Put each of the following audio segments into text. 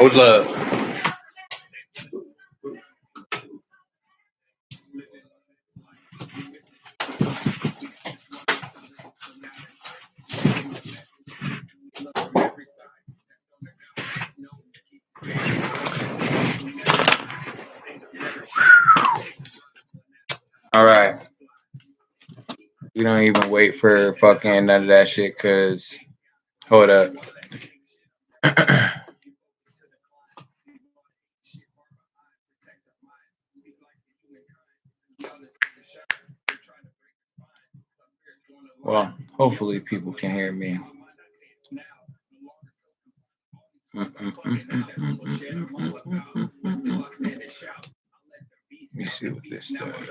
Hold up. All right. We don't even wait for fucking none of that shit, cause hold up. Well, hopefully people can hear me. Let me see what this does.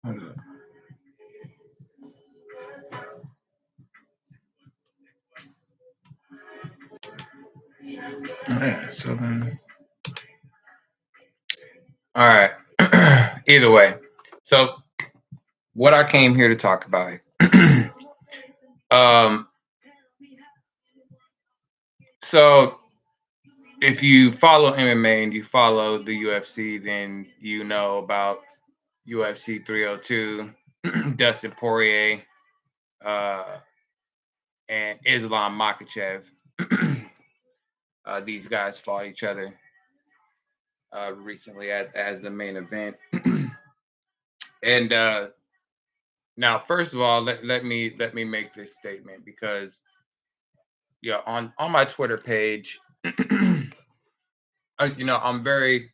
Hold up. Yeah, so then, all right. Either way, so what I came here to talk about. um, so if you follow MMA and you follow the UFC, then you know about UFC 302, Dustin Poirier, uh, and Islam Makhachev. These guys fought each other recently as the main event. And now, first of all, let me make this statement because yeah, on my Twitter page, I'm very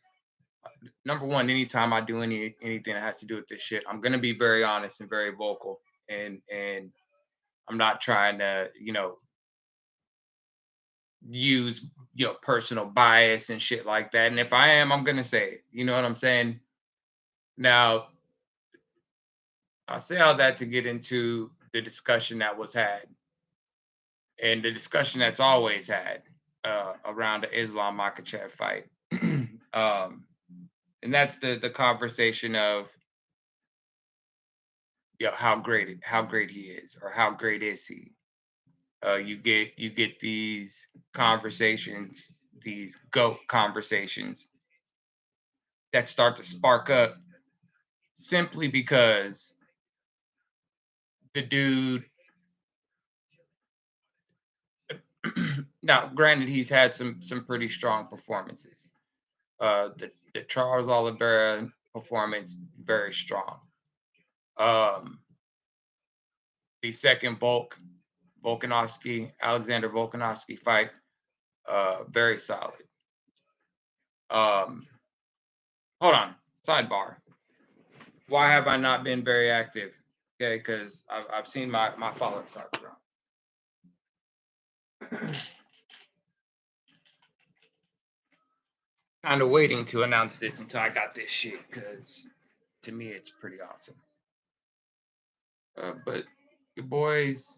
number one. Anytime I do anything that has to do with this shit, I'm gonna be very honest and very vocal, and I'm not trying to use personal bias and shit like that. And if I am, I'm gonna say it. You know what I'm saying? Now, I say all that to get into the discussion that was had and the discussion that's always had around the Islam Makhachev fight. And that's the conversation of how great he is or how great is he. You get these conversations, these goat conversations that start to spark up simply because the dude. Now, granted, he's had some pretty strong performances. The Charles Oliveira performance very strong. Um, the second Alexander Volkanovski fight, very solid. Um, hold on, sidebar. Why have I not been very active? Okay, because I've seen my followers start growing. Kind of waiting to announce this until I got this shit because to me it's pretty awesome. But your boy's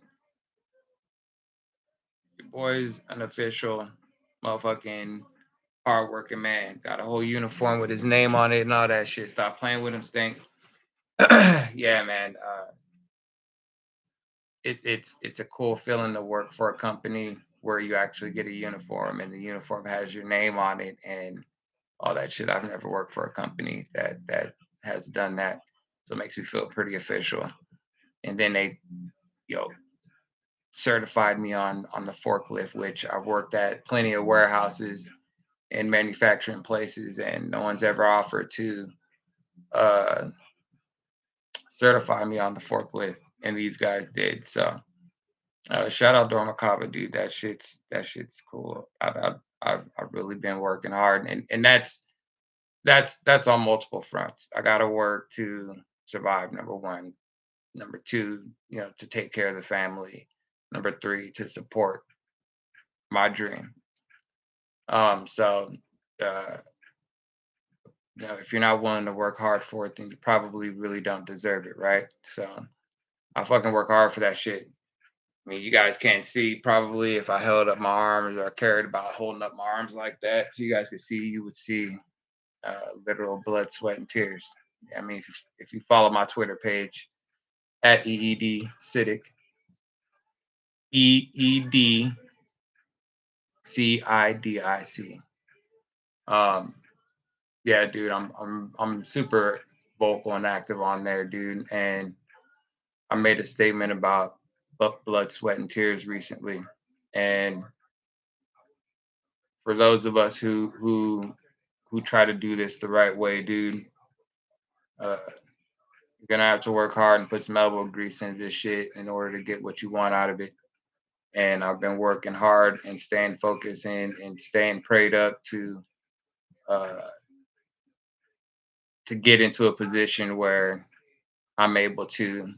an official motherfucking hardworking man. Got a whole uniform with his name on it and all that shit. Stop playing with him, Stink. Yeah, man. It's a cool feeling to work for a company where you actually get a uniform and the uniform has your name on it and all that shit. I've never worked for a company that has done that, so it makes me feel pretty official. And then they, you know, certified me on the forklift, which I've worked at plenty of warehouses and manufacturing places, and no one's ever offered to uh, certify me on the forklift, and these guys did. So shout out Dormacaba, dude. That shit's cool. I've really been working hard, and that's on multiple fronts. I got to work to survive. Number one. Number two, to take care of the family. Number three, to support my dream. So, uh, if you're not willing to work hard for it, then you probably really don't deserve it, right? So, I fucking work hard for that shit. I mean, you guys can't see probably if I held up my arms or cared about holding up my arms like that. So you guys could see, you would see literal blood, sweat, and tears. I mean, if you follow my Twitter page at EED Cidic, EEDCIDIC. Um, yeah, dude, I'm super vocal and active on there, dude. And I made a statement about blood, sweat, and tears recently. And for those of us who try to do this the right way, dude, uh, you're gonna have to work hard and put some elbow grease into this shit in order to get what you want out of it. And I've been working hard and staying focused and staying prayed up uh, to get into a position where I'm able to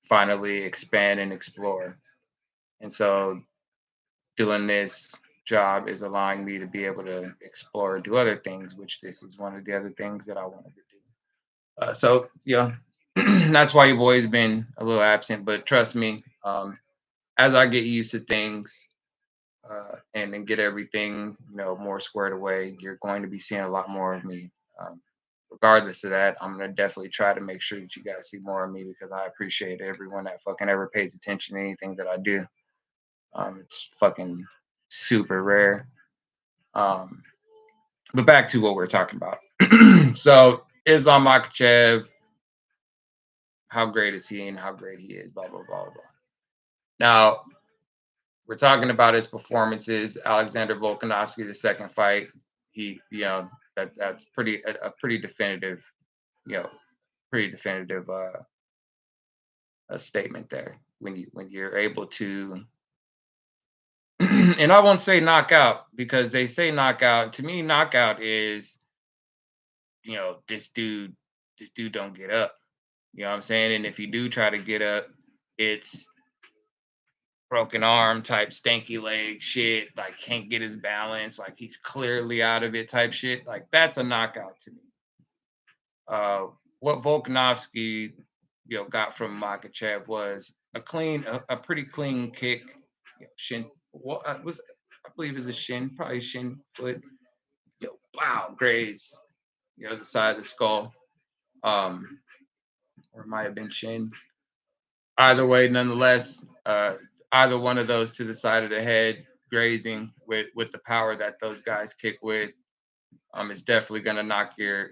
finally expand and explore. And so doing this job is allowing me to be able to explore and do other things, which this is one of the other things that I wanted to do. So yeah, that's why your boy's been a little absent. But trust me, as I get used to things and then get everything more squared away, you're going to be seeing a lot more of me. Regardless of that, I'm gonna definitely try to make sure that you guys see more of me because I appreciate everyone that fucking ever pays attention to anything that I do. It's fucking super rare. Um, but back to what we're talking about. So Islam Makachev, how great is he and how great he is, blah blah blah blah. Now we're talking about his performances. Alexander Volkanovski, the second fight, that's pretty a pretty definitive, you know, pretty definitive a statement there when you're able to and I won't say knockout because they say knockout. To me, knockout is, this dude don't get up. You know what I'm saying? And if you do try to get up, it's broken arm type stanky leg shit, like can't get his balance, like he's clearly out of it type shit. Like that's a knockout to me. What Volkanovski, got from Makachev was a pretty clean kick. Shin, what was I believe it was a shin, probably shin foot. Wow, graze, the side of the skull. Um, or it might have been shin. Either way, nonetheless, either one of those to the side of the head, grazing with the power that those guys kick with, it's definitely going to knock your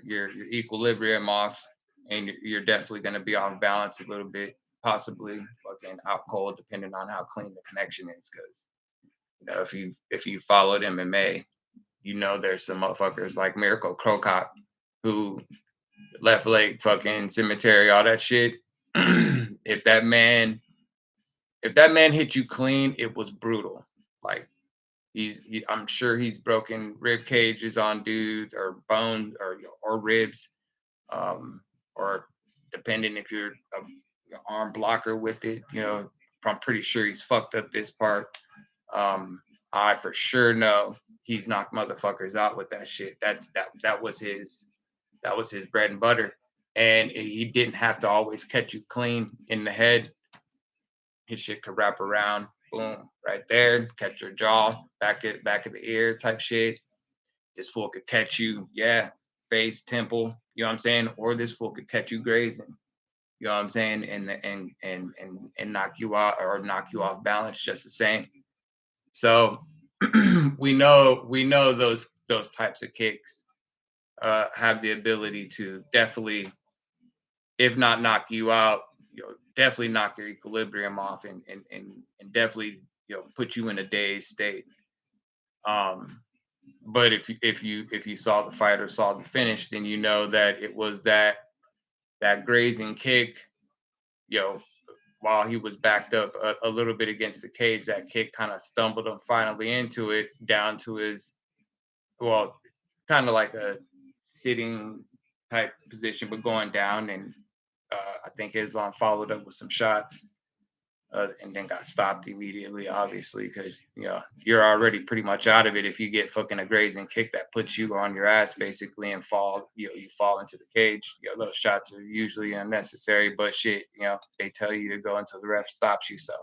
equilibrium off, and you're definitely going to be off balance a little bit, possibly fucking out cold, depending on how clean the connection is. Because if you followed MMA, there's some motherfuckers like Miracle Crocop who left leg fucking cemetery, all that shit. if that man hit you clean, it was brutal. Like I'm sure he's broken rib cages on dudes or bones or ribs, um, or depending if you're a arm blocker with it. I'm pretty sure he's fucked up this part. Um, I for sure know he's knocked motherfuckers out with that shit. That was his bread and butter, and he didn't have to always catch you clean in the head. His shit could wrap around, boom, right there, catch your jaw, back of the ear type shit. This fool could catch you, yeah, face, temple, you know what I'm saying? Or this fool could catch you grazing, you know what I'm saying? And knock you out or knock you off balance just the same. So we know those types of kicks have the ability to definitely, if not knock you out, definitely knock your equilibrium off and definitely put you in a dazed state. Um, but if you saw the fight or saw the finish, then you know that it was that grazing kick, you know, while he was backed up a little bit against the cage, that kick kind of stumbled him finally into it down to his, well, kind of like a sitting type position, but going down. And I think Islam followed up with some shots and then got stopped immediately, obviously, because you're already pretty much out of it if you get fucking a grazing kick that puts you on your ass basically and fall. You fall into the cage. Those shots are usually unnecessary, but shit, they tell you to go until the ref stops you, so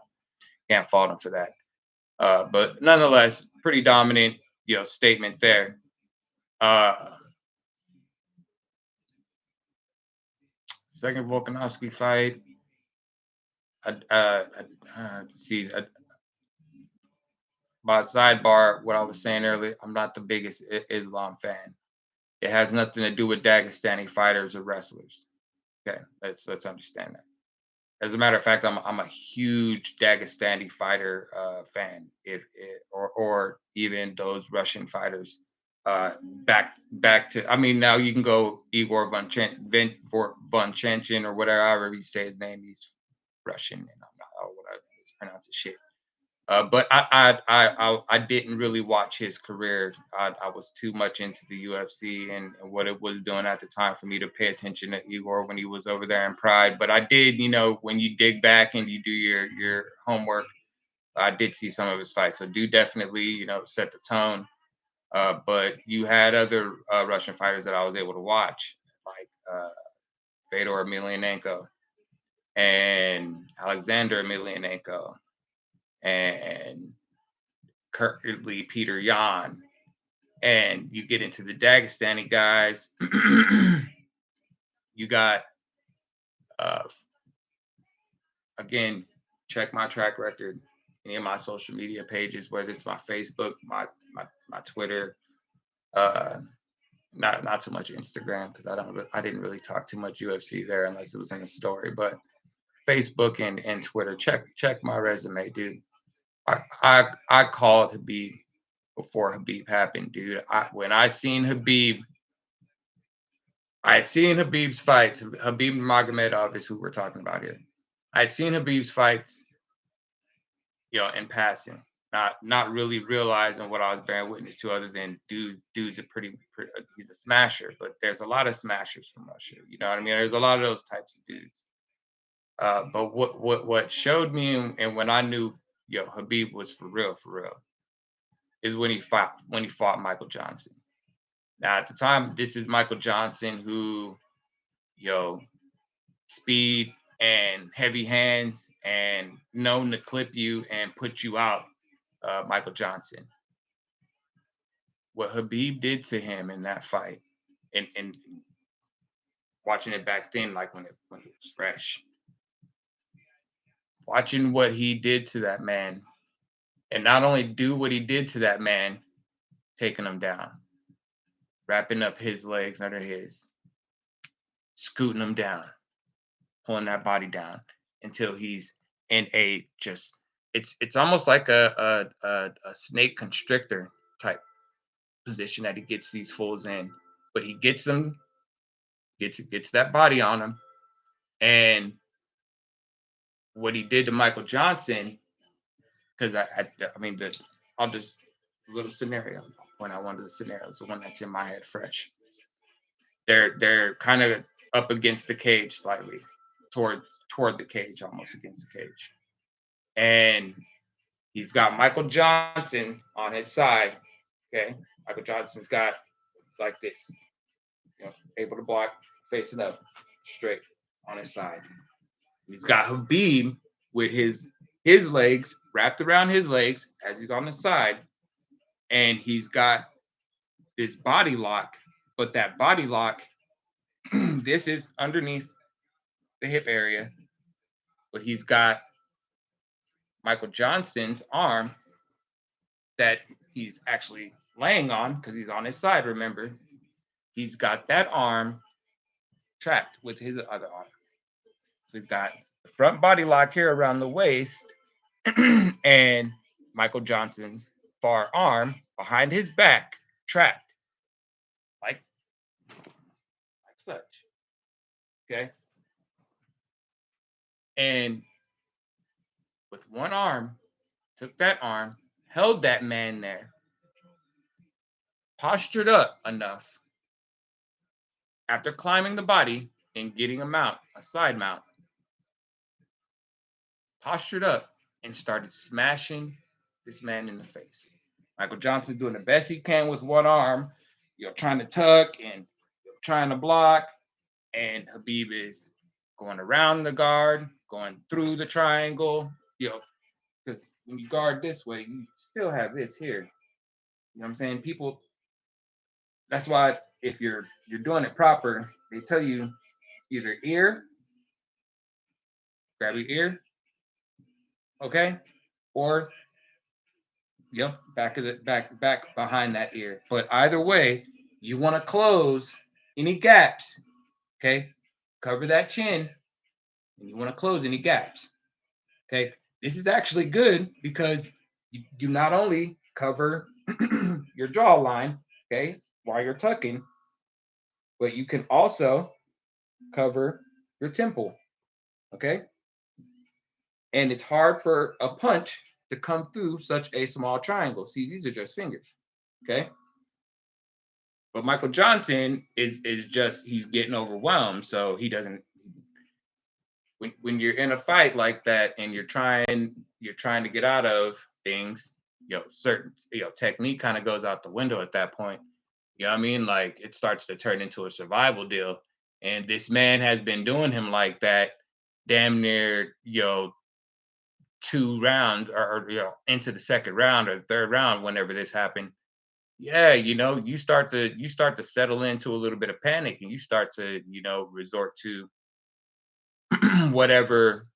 can't fault them for that. But nonetheless, pretty dominant, statement there. Uh, second Volkanovski fight. See, by sidebar, what I was saying earlier, I'm not the biggest Islam fan. It has nothing to do with Dagestani fighters or wrestlers. Okay, let's understand that. As a matter of fact, I'm a huge Dagestani fighter fan, if it, or even those Russian fighters. Back to, I mean, now you can go Igor von Chenchin or whatever, however you say his name. He's Russian, and I'm not, oh, what I mispronounce his shit. But I didn't really watch his career. I was too much into the UFC and what it was doing at the time for me to pay attention to Igor when he was over there in Pride. But I did, when you dig back and you do your homework, I did see some of his fights. So do definitely, set the tone. But you had other Russian fighters that I was able to watch, like Fedor Emelianenko and Alexander Emelianenko and currently Peter Yan, and you get into the Dagestani guys. You got uh, again, check my track record, any of my social media pages, whether it's my Facebook, my Twitter, uh, not so much Instagram because I didn't really talk too much UFC there unless it was in a story, but Facebook and Twitter, check my resume, dude. I called Habib before Habib happened, dude. When I had seen Habib's fights. Habib Magomedov is who we're talking about here. I had seen Habib's fights, in passing, not really realizing what I was bearing witness to, other than dude's a he's a smasher. But there's a lot of smashers from Russia. You know what I mean? There's a lot of those types of dudes. But what showed me, and when I knew, Habib was for real, is when he fought Michael Johnson. Now at the time, this is Michael Johnson who, yo, speed and heavy hands and known to clip you and put you out, Michael Johnson. What Habib did to him in that fight, and watching it back then, like when it was fresh, watching what he did to that man, and not only do what he did to that man, taking him down, wrapping up his legs under his, scooting him down, pulling that body down until he's in a just it's almost like a snake constrictor type position that he gets these fools in, but he gets them, gets that body on him. And what he did to Michael Johnson, because I mean, I'll just, a little scenario, when I wanted the scenarios, the one that's in my head fresh. They're kind of up against the cage slightly, toward toward the cage, almost against the cage, and he's got Michael Johnson on his side. Okay, Michael Johnson's got, it's like this, able to block, facing up, straight on his side. He's got Habib with his legs wrapped around his legs as he's on the side, and he's got this body lock. But that body lock, this is underneath the hip area, but he's got Michael Johnson's arm that he's actually laying on because he's on his side. Remember, he's got that arm trapped with his other arm. So he's got the front body lock here around the waist, and Michael Johnson's far arm behind his back trapped, like such. Okay. And with one arm, took that arm, held that man there, postured up enough after climbing the body and getting a mount, a side mount, postured up and started smashing this man in the face. Michael Johnson doing the best he can with one arm, trying to tuck and trying to block, and Habib is going around the guard, going through the triangle, because when you guard this way, you still have this here. You know what I'm saying? People, that's why if you're doing it proper, they tell you either ear grab your ear, okay, or yep, back of the back behind that ear. But either way, you want to close any gaps, okay? Cover that chin, and you want to close any gaps, okay? This is actually good because you not only cover your jawline, okay, while you're tucking, but you can also cover your temple, okay? And it's hard for a punch to come through such a small triangle. See, these are just fingers, okay? But Michael Johnson is just he's getting overwhelmed, so he doesn't. When you're in a fight like that and you're trying to get out of things, certain technique kind of goes out the window at that point. You know what I mean? Like it starts to turn into a survival deal, and this man has been doing him like that, damn near 2 rounds or into the second round or the third round whenever this happened. Yeah, you start to settle into a little bit of panic, and you start to resort to whatever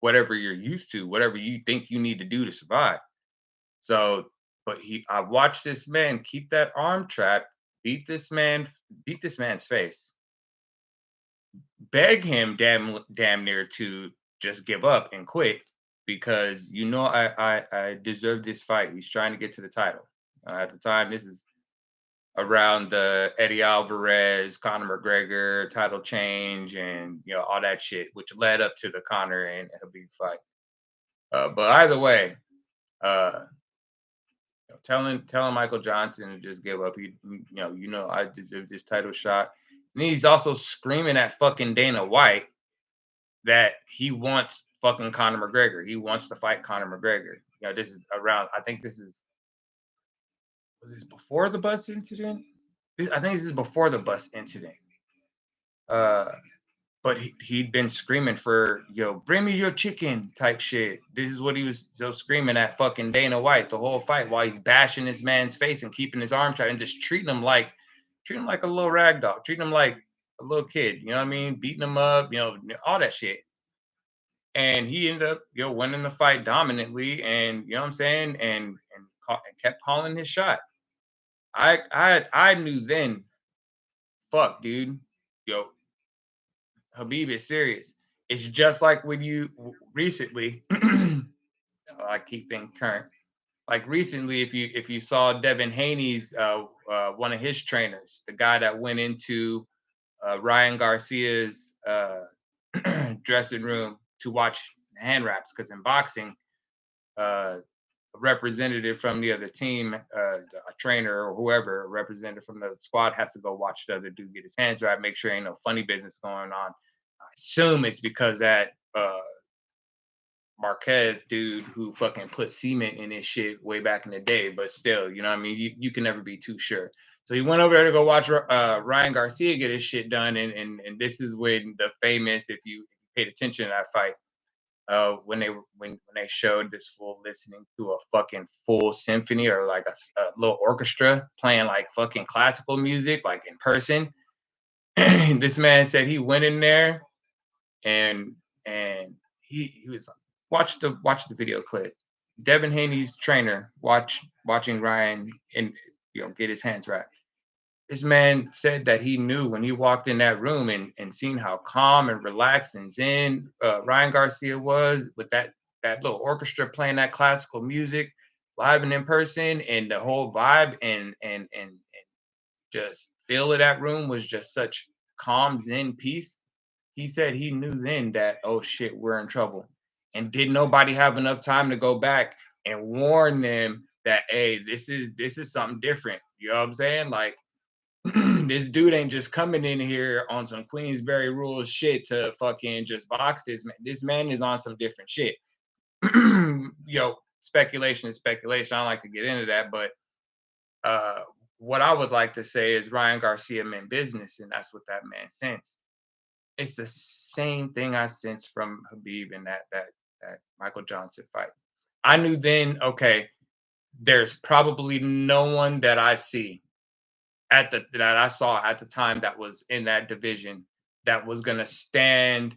whatever you're used to, whatever you think you need to do to survive. So, but I watched this man keep that arm trapped, beat this man, beat this man's face, beg him damn near to just give up and quit because I deserve this fight. He's trying to get to the title. At the time, this is around the Eddie Alvarez, Conor McGregor title change, and all that shit, which led up to the Conor and Habib fight. But either way, uh, telling Michael Johnson to just give up. I deserve this title shot. And he's also screaming at fucking Dana White that he wants fucking Conor McGregor. He wants to fight Conor McGregor. This is around. I think this is was this before the bus incident? I think this is before the bus incident. Uh, but he'd been screaming for bring me your chicken type shit. This is what he was so screaming at fucking Dana White the whole fight while he's bashing this man's face and keeping his arm tight and just treating him like a little rag dog, treating him like a little kid. You know what I mean? Beating him up, all that shit. And he ended up winning the fight dominantly, and you know what I'm saying, and kept calling his shot. I knew then, fuck, dude, yo, Habib is serious. It's just like when you recently, I keep things current. Like recently, if you saw Devin Haney's one of his trainers, the guy that went into Ryan Garcia's dressing room to watch hand wraps, because in boxing, a representative from the other team, a trainer or whoever, a representative from the squad has to go watch the other dude get his hands wrapped, make sure ain't no funny business going on. I assume it's because that Marquez dude who fucking put cement in his shit way back in the day, but still, you know what I mean? You can never be too sure. So he went over there to go watch Ryan Garcia get his shit done, and this is when the famous, if you paid attention to that fight, when they showed this full listening to a fucking full symphony or like a little orchestra playing like fucking classical music, like in person. This man said he went in there and he was watch the video clip. Devin Haney's trainer watching Ryan and get his hands wrapped. This man said that he knew when he walked in that room and seen how calm and relaxed and zen Ryan Garcia was with that little orchestra playing that classical music live and in person, and the whole vibe and just feel of that room was just such calm zen peace. He said he knew then that, oh shit, we're in trouble. And did nobody have enough time to go back and warn them that, hey, this is something different. You know what I'm saying? Like this dude ain't just coming in here on some Queensberry rules shit to fucking just box this man. This man is on some different shit. Speculation is speculation. I don't like to get into that, but uh, what I would like to say is Ryan Garcia meant business, and that's what that man sensed. It's the same thing I sensed from Habib in that Michael Johnson fight. I knew then, okay, there's probably no one that I see that I saw at the time that was in that division that was gonna stand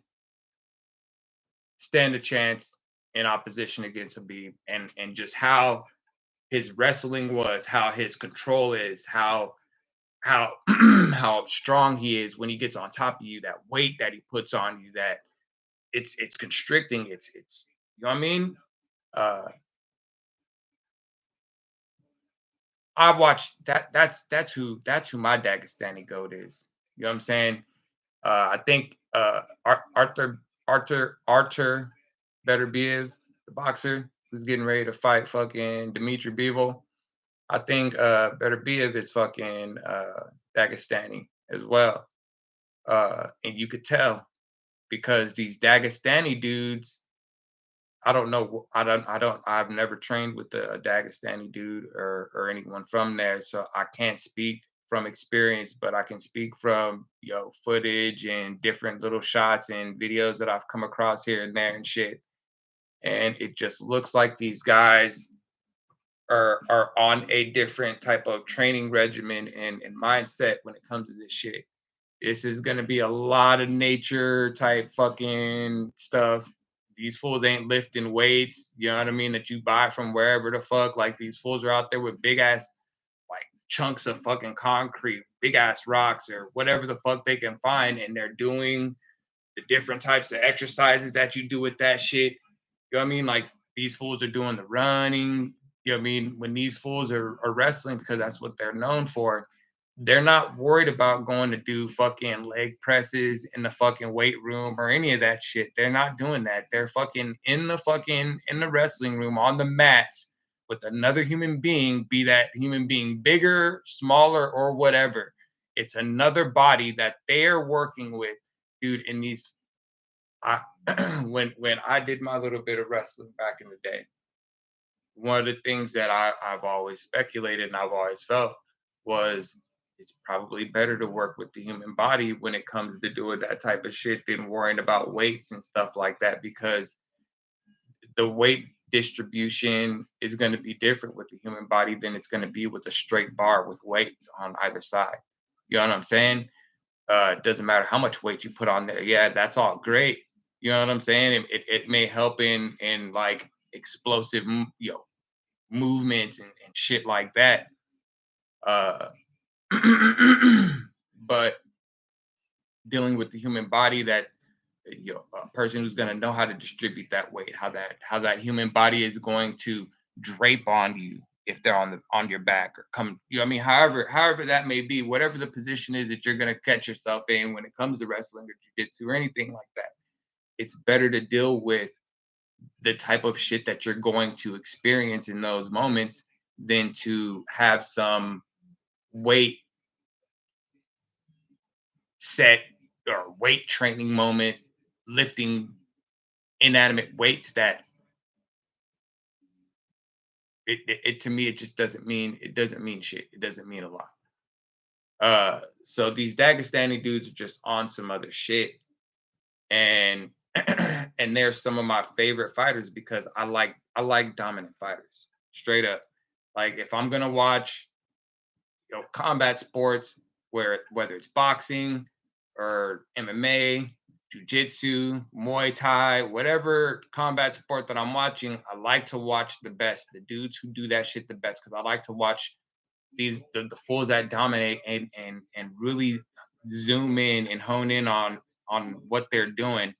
stand a chance in opposition against Habib, and just how his wrestling was, how his control is, how how strong he is when he gets on top of you, that weight that he puts on you, that it's constricting, it's you know what I mean? Uh I watched that. That's who my Dagestani goat is. You know what I'm saying? I think Arthur Beterbiev, the boxer who's getting ready to fight fucking Dmitry Bivol. I think Beterbiev is fucking Dagestani as well. And you could tell because these Dagestani dudes, I don't know. I've never trained with a Dagestani dude or anyone from there, so I can't speak from experience, but I can speak from footage and different little shots and videos that I've come across here and there and shit. And it just looks like these guys are on a different type of training regimen and mindset when it comes to this shit. This is gonna be a lot of nature type fucking stuff. These fools ain't lifting weights, you know what I mean, that you buy from wherever the fuck. Like these fools are out there with big ass like chunks of fucking concrete, big ass rocks or whatever the fuck they can find, and they're doing the different types of exercises that you do with that shit. You know what I mean? Like these fools are doing the running. You know what I mean? When these fools are wrestling, because that's what they're known for, they're not worried about going to do fucking leg presses in the fucking weight room or any of that shit. They're not doing that. They're fucking in the wrestling room on the mats with another human being, be that human being bigger, smaller, or whatever. It's another body that they're working with, dude. In these, I when I did my little bit of wrestling back in the day, one of the things that I've always speculated and I've always felt was it's probably better to work with the human body when it comes to doing that type of shit than worrying about weights and stuff like that, because the weight distribution is going to be different with the human body than it's going to be with a straight bar with weights on either side. You know what I'm saying? It doesn't matter how much weight you put on there. Yeah, that's all great. You know what I'm saying? It may help in like explosive, movements and shit like that. Uh, but dealing with the human body, that a person who's going to know how to distribute that weight, how that human body is going to drape on you if they're on your back or come, you know what I mean, however that may be, whatever the position is that you're going to catch yourself in when it comes to wrestling or jiu-jitsu or anything like that, it's better to deal with the type of shit that you're going to experience in those moments than to have some weight set or weight training moment lifting inanimate weights that it to me it just doesn't mean shit. It doesn't mean a lot. So these Dagestani dudes are just on some other shit, and and they're some of my favorite fighters because I like dominant fighters straight up. Like if I'm gonna watch combat sports, whether it's boxing or MMA, jujitsu, Muay Thai, whatever combat sport that I'm watching, I like to watch the best, the dudes who do that shit the best, because I like to watch the fools that dominate and really zoom in and hone in on what they're doing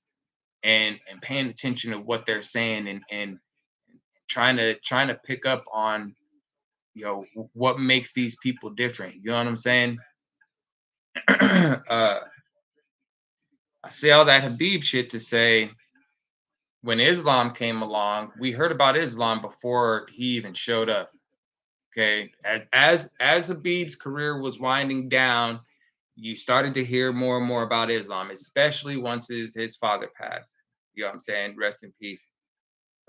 and paying attention to what they're saying and trying to pick up on what makes these people different. You know what I'm saying? I say all that Habib shit to say when Islam came along, we heard about Islam before he even showed up. Okay, as Habib's career was winding down, you started to hear more and more about Islam, especially once his father passed. You know what I'm saying? Rest in peace,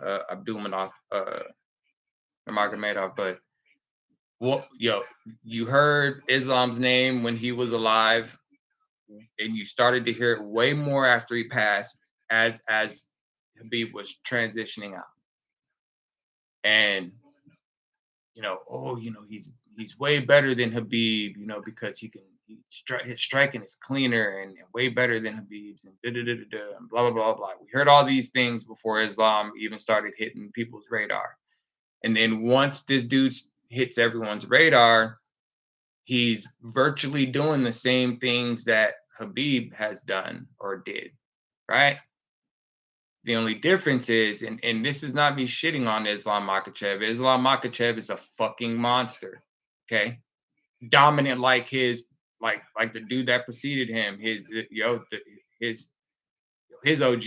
Abdulmanaf Nurmagomedov. But what you heard Islam's name when he was alive, and you started to hear it way more after he passed, as Habib was transitioning out. And oh, he's way better than Habib, because his striking is cleaner and way better than Habib's and da da da da da and blah blah blah blah. We heard all these things before Islam even started hitting people's radar. And then once this dude hits everyone's radar, he's virtually doing the same things that Habib has done or did, right? The only difference is, and this is not me shitting on Islam Makhachev. Islam Makhachev is a fucking monster. Okay. Dominant like like the dude that preceded him, his his OG.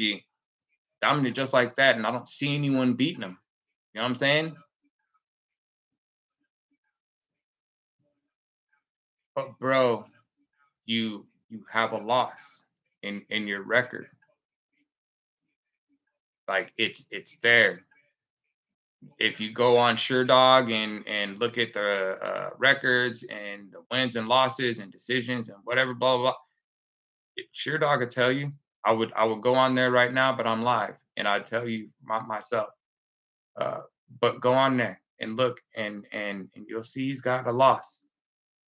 Dominant just like that. And I don't see anyone beating him. You know what I'm saying? But bro, you have a loss in your record. Like it's there. If you go on SureDog and look at the records and the wins and losses and decisions and whatever, blah blah blah, SureDog will tell you. I would go on there right now, but I'm live, and I'd tell you myself. Uh, but go on there and look, and you'll see he's got a loss,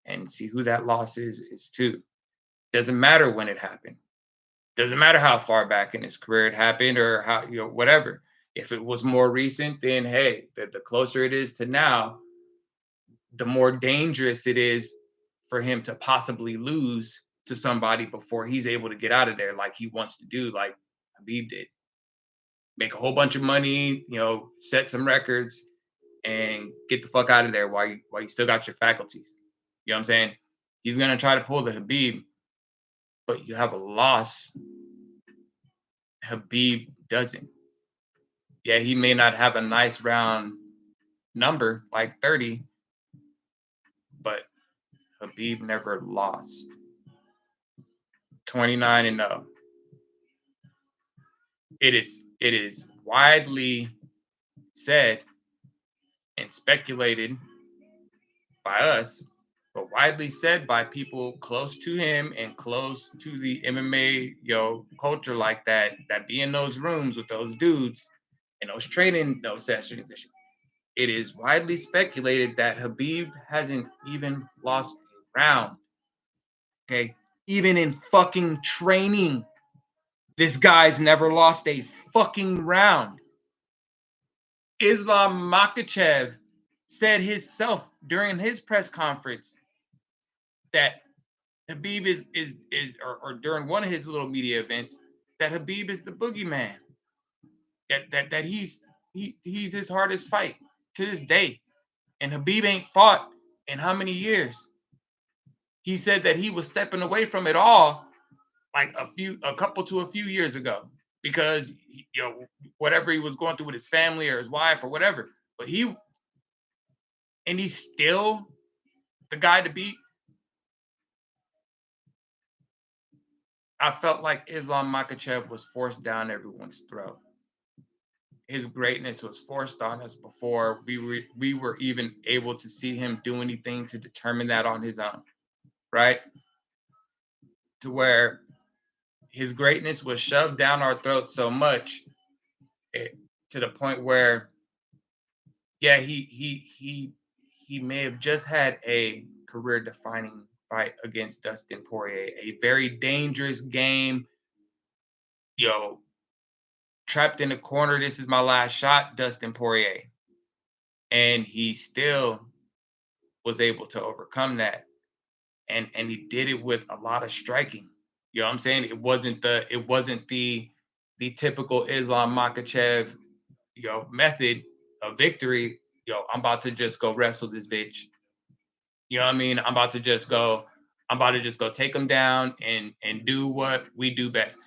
and see who that loss is to. Doesn't matter when it happened. Doesn't matter how far back in his career it happened or how, whatever. If it was more recent, then hey, the closer it is to now, the more dangerous it is for him to possibly lose to somebody before he's able to get out of there like he wants to do, like Habib did. Make a whole bunch of money, set some records and get the fuck out of there while you still got your faculties. You know what I'm saying? He's gonna try to pull the Habib, but you have a loss. Habib doesn't. Yeah, he may not have a nice round number like 30, but Habib never lost. 29-0. It is widely said and speculated by us, but widely said by people close to him and close to the MMA culture like that be in those rooms with those dudes and those training those sessions. It is widely speculated that Habib hasn't even lost a round. Okay. Even in fucking training, this guy's never lost a fucking round. Islam Makhachev said himself during his press conference that Habib is or during one of his little media events, that Habib is the boogeyman. That he's his hardest fight to this day. And Habib ain't fought in how many years? He said that he was stepping away from it all like a couple to a few years ago because whatever he was going through with his family or his wife or whatever. But he's still the guy to beat. I felt like Islam Makhachev was forced down everyone's throat. His greatness was forced on us before we were even able to see him do anything to determine that on his own, right? To where his greatness was shoved down our throats so much to the point where, yeah, he may have just had a career-defining fight against Dustin Poirier, a very dangerous game. Trapped in the corner, this is my last shot, Dustin Poirier. And he still was able to overcome that. And he did it with a lot of striking. You know what I'm saying? It wasn't the typical Islam Makhachev, method of victory. I'm about to just go wrestle this bitch. You know what I mean? I'm about to just go take him down and do what we do best.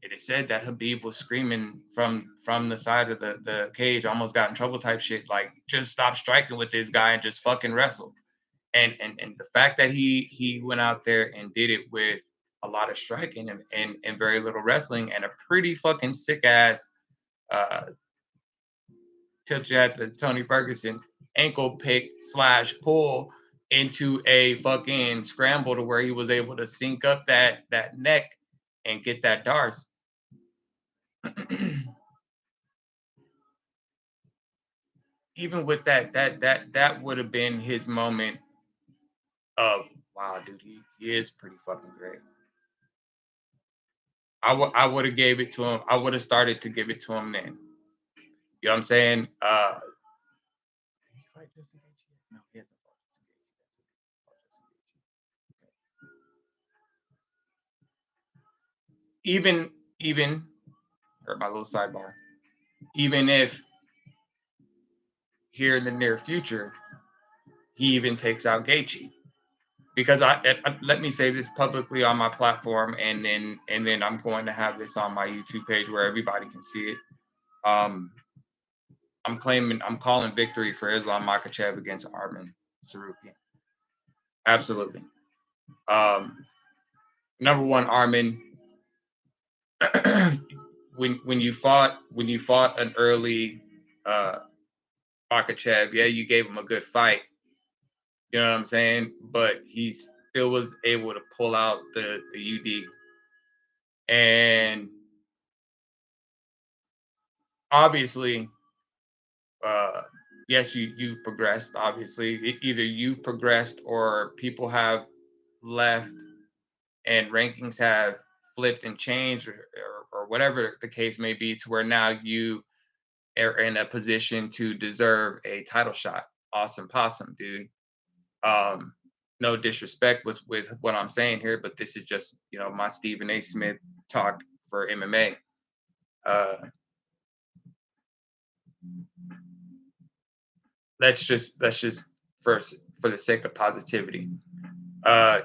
It is said that Habib was screaming from the side of the cage, almost got in trouble type shit, like just stop striking with this guy and just fucking wrestle. And the fact that he went out there and did it with a lot of striking and very little wrestling and a pretty fucking sick ass tilt you at the Tony Ferguson ankle pick / pull into a fucking scramble to where he was able to sync up that neck and get that Darce. Even with that would have been his moment Oh, wow, dude, he is pretty fucking great. I would have gave it to him. I would have started to give it to him then. You know what I'm saying? Did he fight Justin Gaethje yet? No, he hasn't fought Justin Gaethje. Even or my little sidebar. Even if here in the near future he even takes out Gaethje, because let me say this publicly on my platform, and then I'm going to have this on my YouTube page where everybody can see it. Um, I'm calling victory for Islam Makhachev against Arman Sarukian. Absolutely. Um, Number one, Arman, when you fought an early uh, Makhachev, yeah, you gave him a good fight. You know what I'm saying? But he still was able to pull out the UD. And obviously, uh, yes, you've progressed. Obviously, either you've progressed or people have left, and rankings have flipped and changed, or whatever the case may be, to where now you are in a position to deserve a title shot. Awesome possum, dude. Um, no disrespect with what I'm saying here, but this is just my Stephen A. Smith talk for MMA. Uh, let's just for the sake of positivity.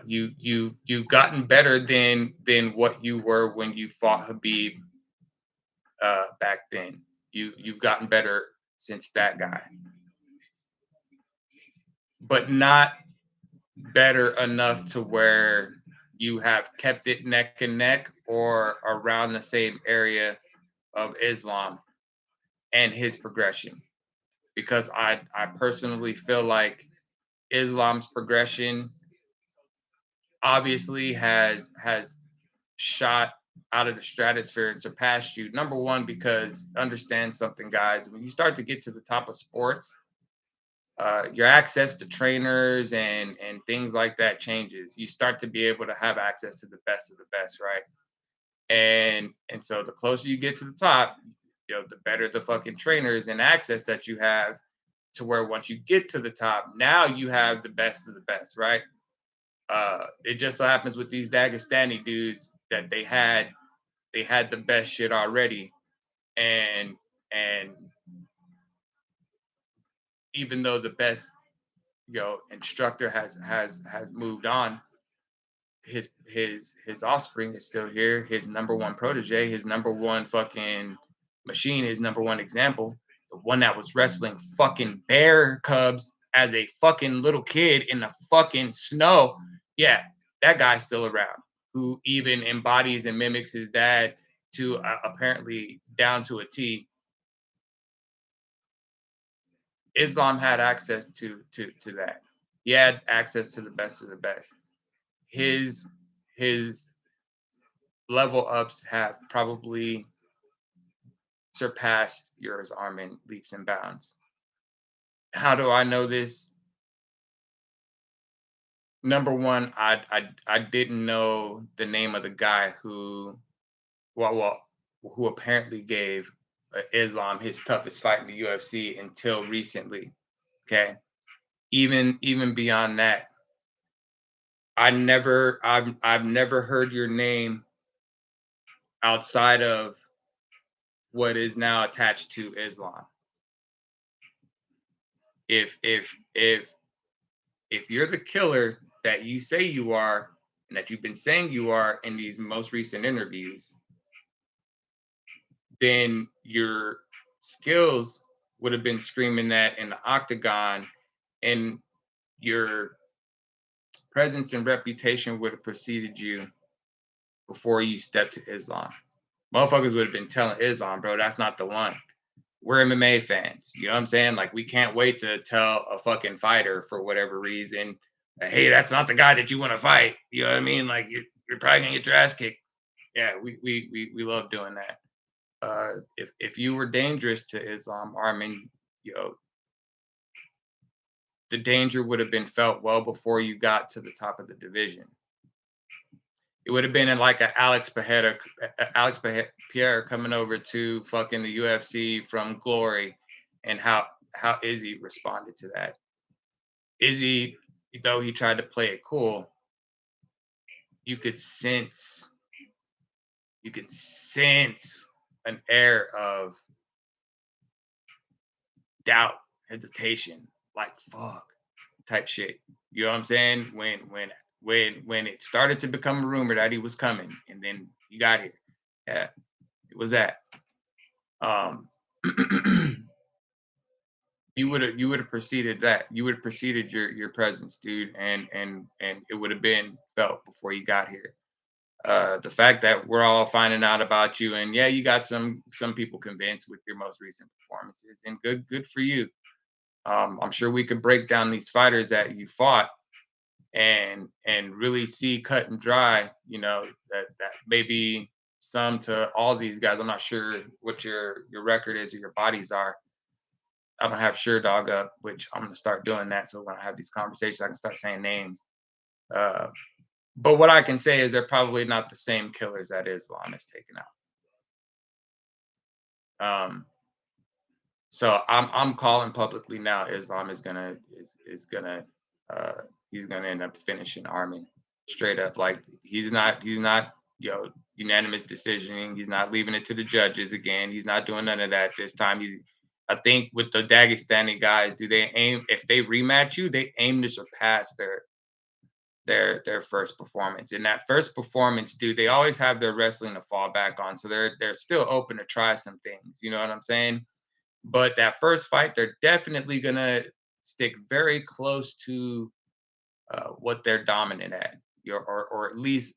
You've gotten better than what you were when you fought Habib back then. You've gotten better since that guy, but not better enough to where you have kept it neck and neck or around the same area of Islam and his progression. Because I personally feel like Islam's progression obviously has shot out of the stratosphere and surpassed you. Number one, because understand something, guys, when you start to get to the top of sports, your access to trainers and things like that changes. You start to be able to have access to the best of the best, right? And so the closer you get to the top, the better the fucking trainers and access that you have, to where once you get to the top, now you have the best of the best, right? It just so happens with these Dagestani dudes that they had the best shit already, and and even though the best instructor has moved on, his offspring is still here. His number one protege, his number one fucking machine, his number one example, the one that was wrestling fucking bear cubs as a fucking little kid in the fucking snow. Yeah, that guy's still around. Who even embodies and mimics his dad to apparently down to a T. Islam had access to that. He had access to the best of the best. His level ups have probably surpassed yours, Armin, leaps and bounds. How do I know this? Number one, I didn't know the name of the guy well who apparently gave Islam his toughest fight in the UFC until recently. Okay, even beyond that, I've never heard your name outside of what is now attached to Islam. If you're the killer that you say you are, and that you've been saying you are in these most recent interviews, then your skills would have been screaming that in the octagon, and your presence and reputation would have preceded you before you stepped to Islam. Motherfuckers would have been telling Islam, bro, that's not the one. We're MMA fans. You know what I'm saying? Like, we can't wait to tell a fucking fighter for whatever reason, hey, that's not the guy that you want to fight. You know what I mean? Like, you're probably gonna get your ass kicked. Yeah, we love doing that. If you were dangerous to Islam, Armin, you know, the danger would have been felt well before you got to the top of the division. It would have been in like a Pierre coming over to fucking the UFC from Glory, and how Izzy responded to that. Izzy, though he tried to play it cool, you could sense you could sense an air of doubt, hesitation, like fuck type shit. You know what I'm saying? When it started to become a rumor that he was coming, and then he got here. Yeah, it was that. Um, you would have preceded that. You would have preceded your presence, dude, and it would have been felt before you got here. The fact that we're all finding out about you, and yeah, you got some people convinced with your most recent performances, and good for you. I'm sure we could break down these fighters that you fought and really see cut and dry. You know that maybe some to all these guys. I'm not sure what your record is or your bodies are. I don't have sure dog up, which I'm gonna start doing that. So when I have these conversations, I can start saying names. Uh, but what I can say is they're probably not the same killers that Islam is taking out. So I'm calling publicly now. Islam is gonna uh, he's gonna end up finishing Armin straight up. Like he's not unanimous decisioning. He's not leaving it to the judges again. He's not doing none of that this time. I think with the Dagestani guys, do they aim if they rematch you? They aim to surpass their first performance. In that first performance, dude, they always have their wrestling to fall back on. So they're still open to try some things. You know what I'm saying? But that first fight, they're definitely gonna stick very close to what they're dominant at, or at least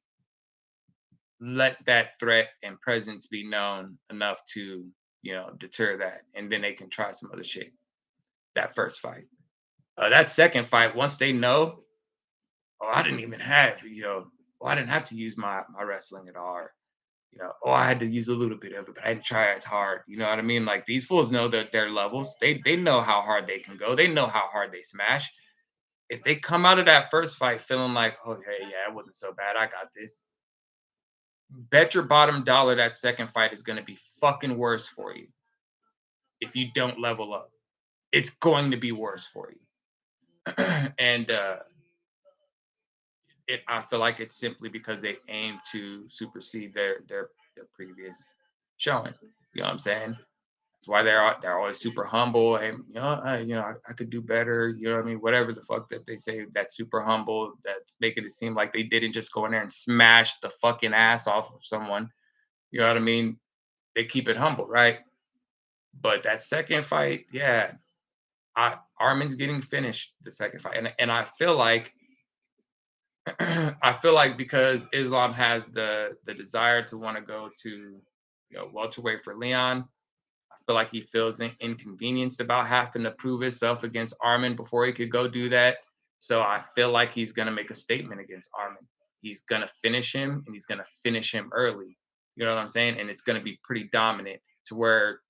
let that threat and presence be known enough to deter that, and then they can try some other shit. That first fight, that second fight, once they know, oh, I didn't even have oh, I didn't have to use my wrestling at all. Or, oh, I had to use a little bit of it, but I didn't try as hard. You know what I mean? Like these fools know that their levels. They know how hard they can go. They know how hard they smash. If they come out of that first fight feeling like, okay, yeah, it wasn't so bad. I got this. Bet your bottom dollar that second fight is going to be fucking worse for you if you don't level up. It's going to be worse for you. And I feel like it's simply because they aim to supersede their previous showing. You know what I'm saying? That's why they're always super humble and I could do better. You know what I mean? Whatever the fuck that they say, that's super humble. That's making it seem like they didn't just go in there and smash the fucking ass off of someone. You know what I mean? They keep it humble, right? But that second fight, yeah, Armin's getting finished the second fight, and I feel like I feel like because Islam has the desire to want to go to welterweight for Leon. I feel like he feels inconvenienced about having to prove himself against Armin before he could go do that. So I feel like he's gonna make a statement against Armin. He's gonna finish him, and he's gonna finish him early. You know what I'm saying? And it's gonna be pretty dominant to where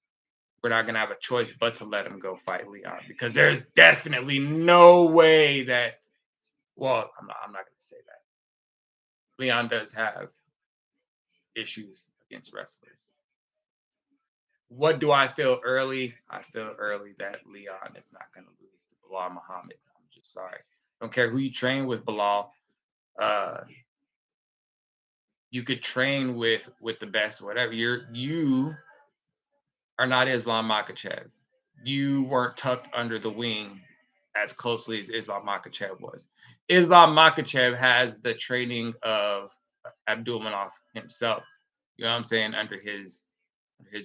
we're not gonna have a choice but to let him go fight Leon because there's definitely no way that. Well, I'm not gonna say that. Leon does have issues against wrestlers. What do I feel early? I feel early that Leon is not going to lose to Bilal Muhammad. I'm just sorry. Don't care who you train with, Bilal. Uh, you could train with the best, whatever. You are not Islam Makhachev. You weren't tucked under the wing as closely as Islam Makhachev was. Islam Makhachev has the training of Abdulmanov himself. You know what I'm saying? Under his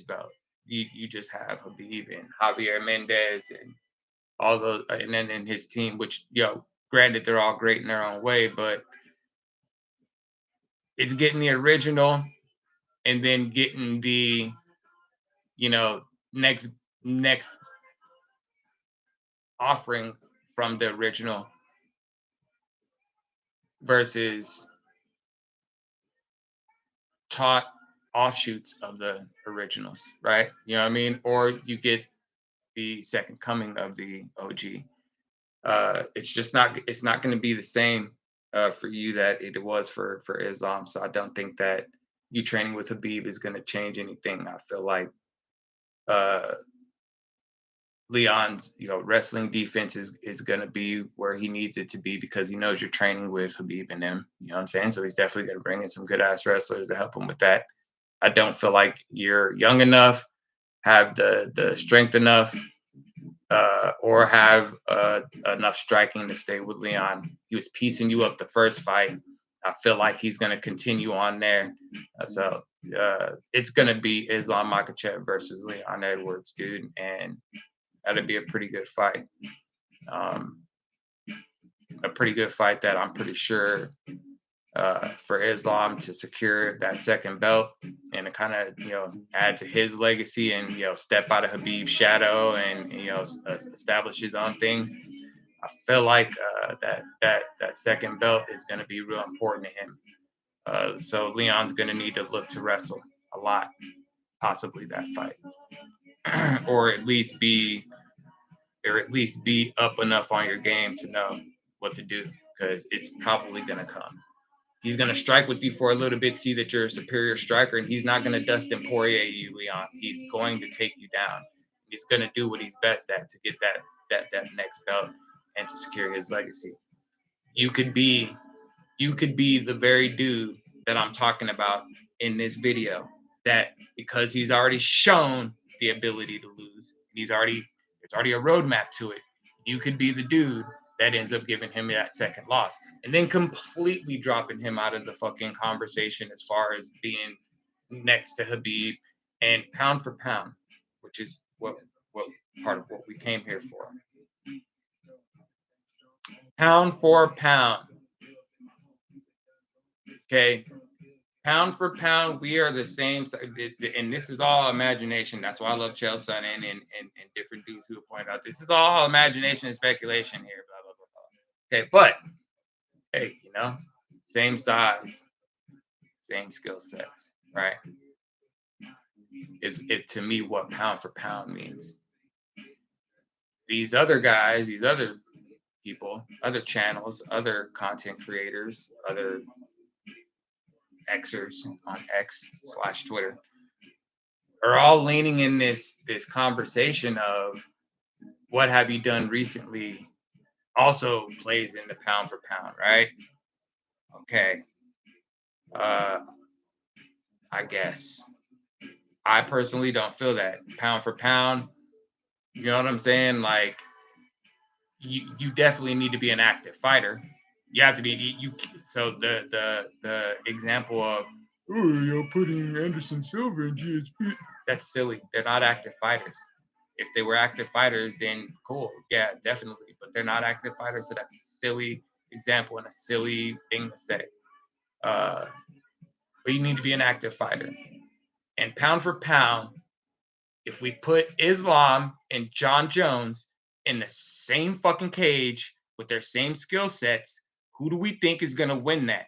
belt. You just have Habib and Javier Mendez and all those, and then in his team, which granted they're all great in their own way, but it's getting the original and then getting the you know next next offering from the original versus taught offshoots of the originals, right? You know what I mean? Or you get the second coming of the OG. It's not going to be the same for you that it was for Islam. So I don't think that you training with Habib is going to change anything. I feel like uh, Leon's wrestling defense is going to be where he needs it to be because he knows you're training with Habib and him. You know what I'm saying? So he's definitely going to bring in some good ass wrestlers to help him with that. I don't feel like you're young enough, have the strength enough, or have enough striking to stay with Leon. He was piecing you up the first fight. I feel like he's going to continue on there. It's going to be Islam Makhachev versus Leon Edwards, dude, and that'll be a pretty good fight. Um, a pretty good fight that I'm pretty sure for Islam to secure that second belt and to kind of add to his legacy and step out of Habib's shadow and establish his own thing. I feel like that second belt is going to be real important to him. So Leon's going to need to look to wrestle a lot, possibly that fight, or at least be up enough on your game to know what to do because it's probably going to come. He's going to strike with you for a little bit, see that you're a superior striker, and he's not going to Dustin Poirier you, Leon. He's going to take you down. He's going to do what he's best at to get that next belt and to secure his legacy. You could be the very dude that I'm talking about in this video. That because he's already shown the ability to lose, it's already a roadmap to it. You could be the dude that ends up giving him that second loss and then completely dropping him out of the fucking conversation as far as being next to Habib and pound for pound, which is what part of what we came here for. Pound for pound. Okay. Pound for pound, we are the same. And this is all imagination. That's why I love Chael Sonnen and different dudes who point out this is all imagination and speculation here. Blah blah blah blah. Okay, but hey, same size, same skill sets, right? Is to me what pound for pound means. These other guys, these other people, other channels, other content creators, other Xers on X/Twitter are all leaning in this conversation of what have you done recently also plays into pound for pound, right? Okay. I guess. I personally don't feel that. Pound for pound, you know what I'm saying? Like you definitely need to be an active fighter. You have to be you so the example of you're putting Anderson Silva in GSP. That's silly. They're not active fighters. If they were active fighters, then cool. Yeah, definitely. But they're not active fighters, so that's a silly example and a silly thing to say. But you need to be an active fighter. And pound for pound, if we put Islam and John Jones in the same fucking cage with their same skill sets, who do we think is going to win that?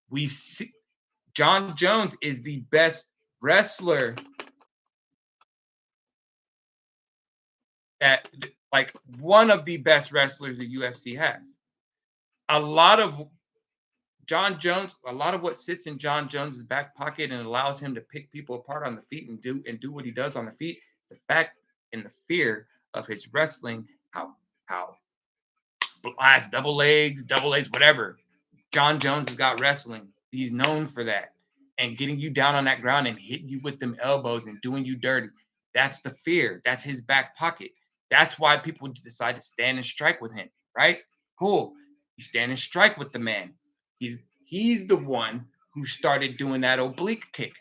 We've seen John Jones is the best wrestler that, like, one of the best wrestlers the UFC has. A lot of what sits in John Jones's back pocket and allows him to pick people apart on the feet and do what he does on the feet is the fact and the fear of his wrestling, how blast double legs, whatever. John Jones has got wrestling. He's known for that. And getting you down on that ground and hitting you with them elbows and doing you dirty. That's the fear. That's his back pocket. That's why people decide to stand and strike with him, right? Cool. You stand and strike with the man. He's the one who started doing that oblique kick.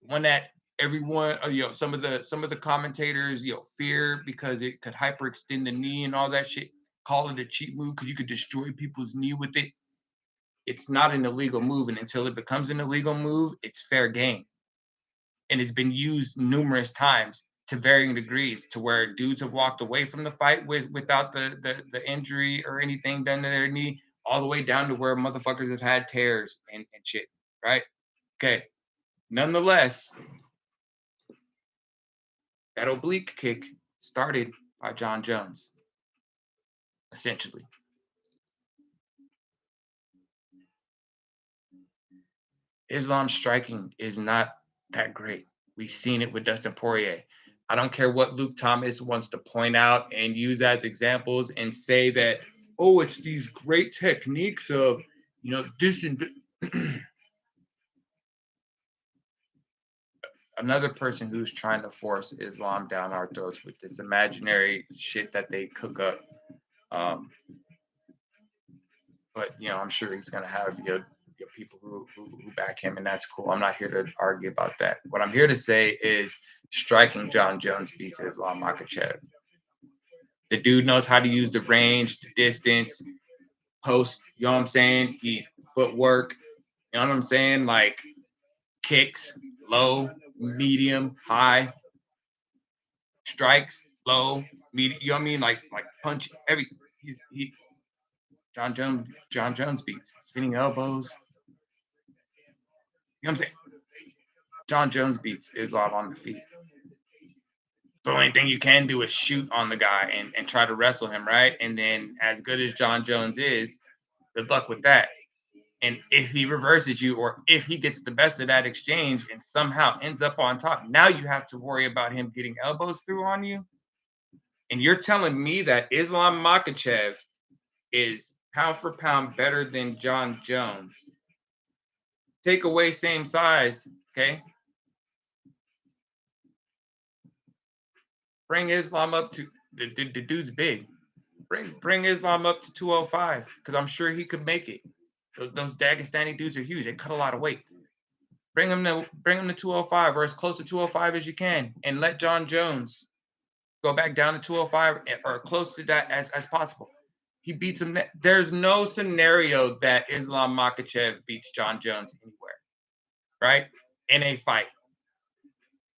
One that everyone, some of the commentators, fear because it could hyperextend the knee and all that shit. Call it a cheap move because you could destroy people's knee with it. It's not an illegal move, and until it becomes an illegal move, it's fair game. And it's been used numerous times to varying degrees to where dudes have walked away from the fight without the injury or anything done to their knee, all the way down to where motherfuckers have had tears and shit, right? Okay. Nonetheless, that oblique kick started by John Jones. essentially. Islam striking is not that great. We've seen it with Dustin Poirier. I don't care what Luke Thomas wants to point out and use as examples and say that, oh, it's these great techniques of, this and another person who's trying to force Islam down our throats with this imaginary shit that they cook up. Um, but I'm sure he's gonna have your people who back him, and that's cool. I'm not here to argue about that. What I'm here to say is striking John Jones beats Islam Makhachev. The dude knows how to use the range, the distance, post. You know what I'm saying? He footwork. You know what I'm saying? Like kicks, low, medium, high, strikes, low, medium. You know what I mean? Like punch every. He John Jones beats spinning elbows. You know what I'm saying? John Jones beats Islam on the feet. The only thing you can do is shoot on the guy and try to wrestle him, right? And then, as good as John Jones is, good luck with that. And if he reverses you, or if he gets the best of that exchange and somehow ends up on top, now you have to worry about him getting elbows through on you. And you're telling me that Islam Makhachev is pound for pound better than John Jones. Take away same size, okay? Bring Islam up to the dude's big. Bring Islam up to 205 because I'm sure he could make it. Those Dagestani dudes are huge. They cut a lot of weight. Bring him to 205 or as close to 205 as you can, and let John Jones go back down to 205 or close to that as possible. He beats him. There's no scenario that Islam Makhachev beats John Jones anywhere, right? In a fight,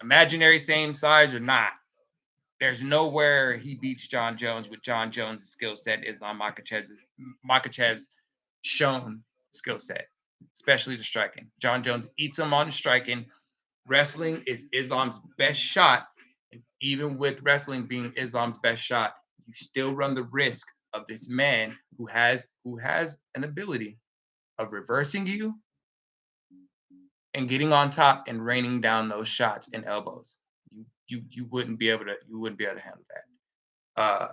imaginary same size or not. There's nowhere he beats John Jones with John Jones' skill set, Islam Makhachev's shown skill set, especially the striking. John Jones eats him on the striking. Wrestling is Islam's best shot. And even with wrestling being Islam's best shot, you still run the risk of this man who has an ability of reversing you and getting on top and raining down those shots and elbows. You wouldn't be able to handle that.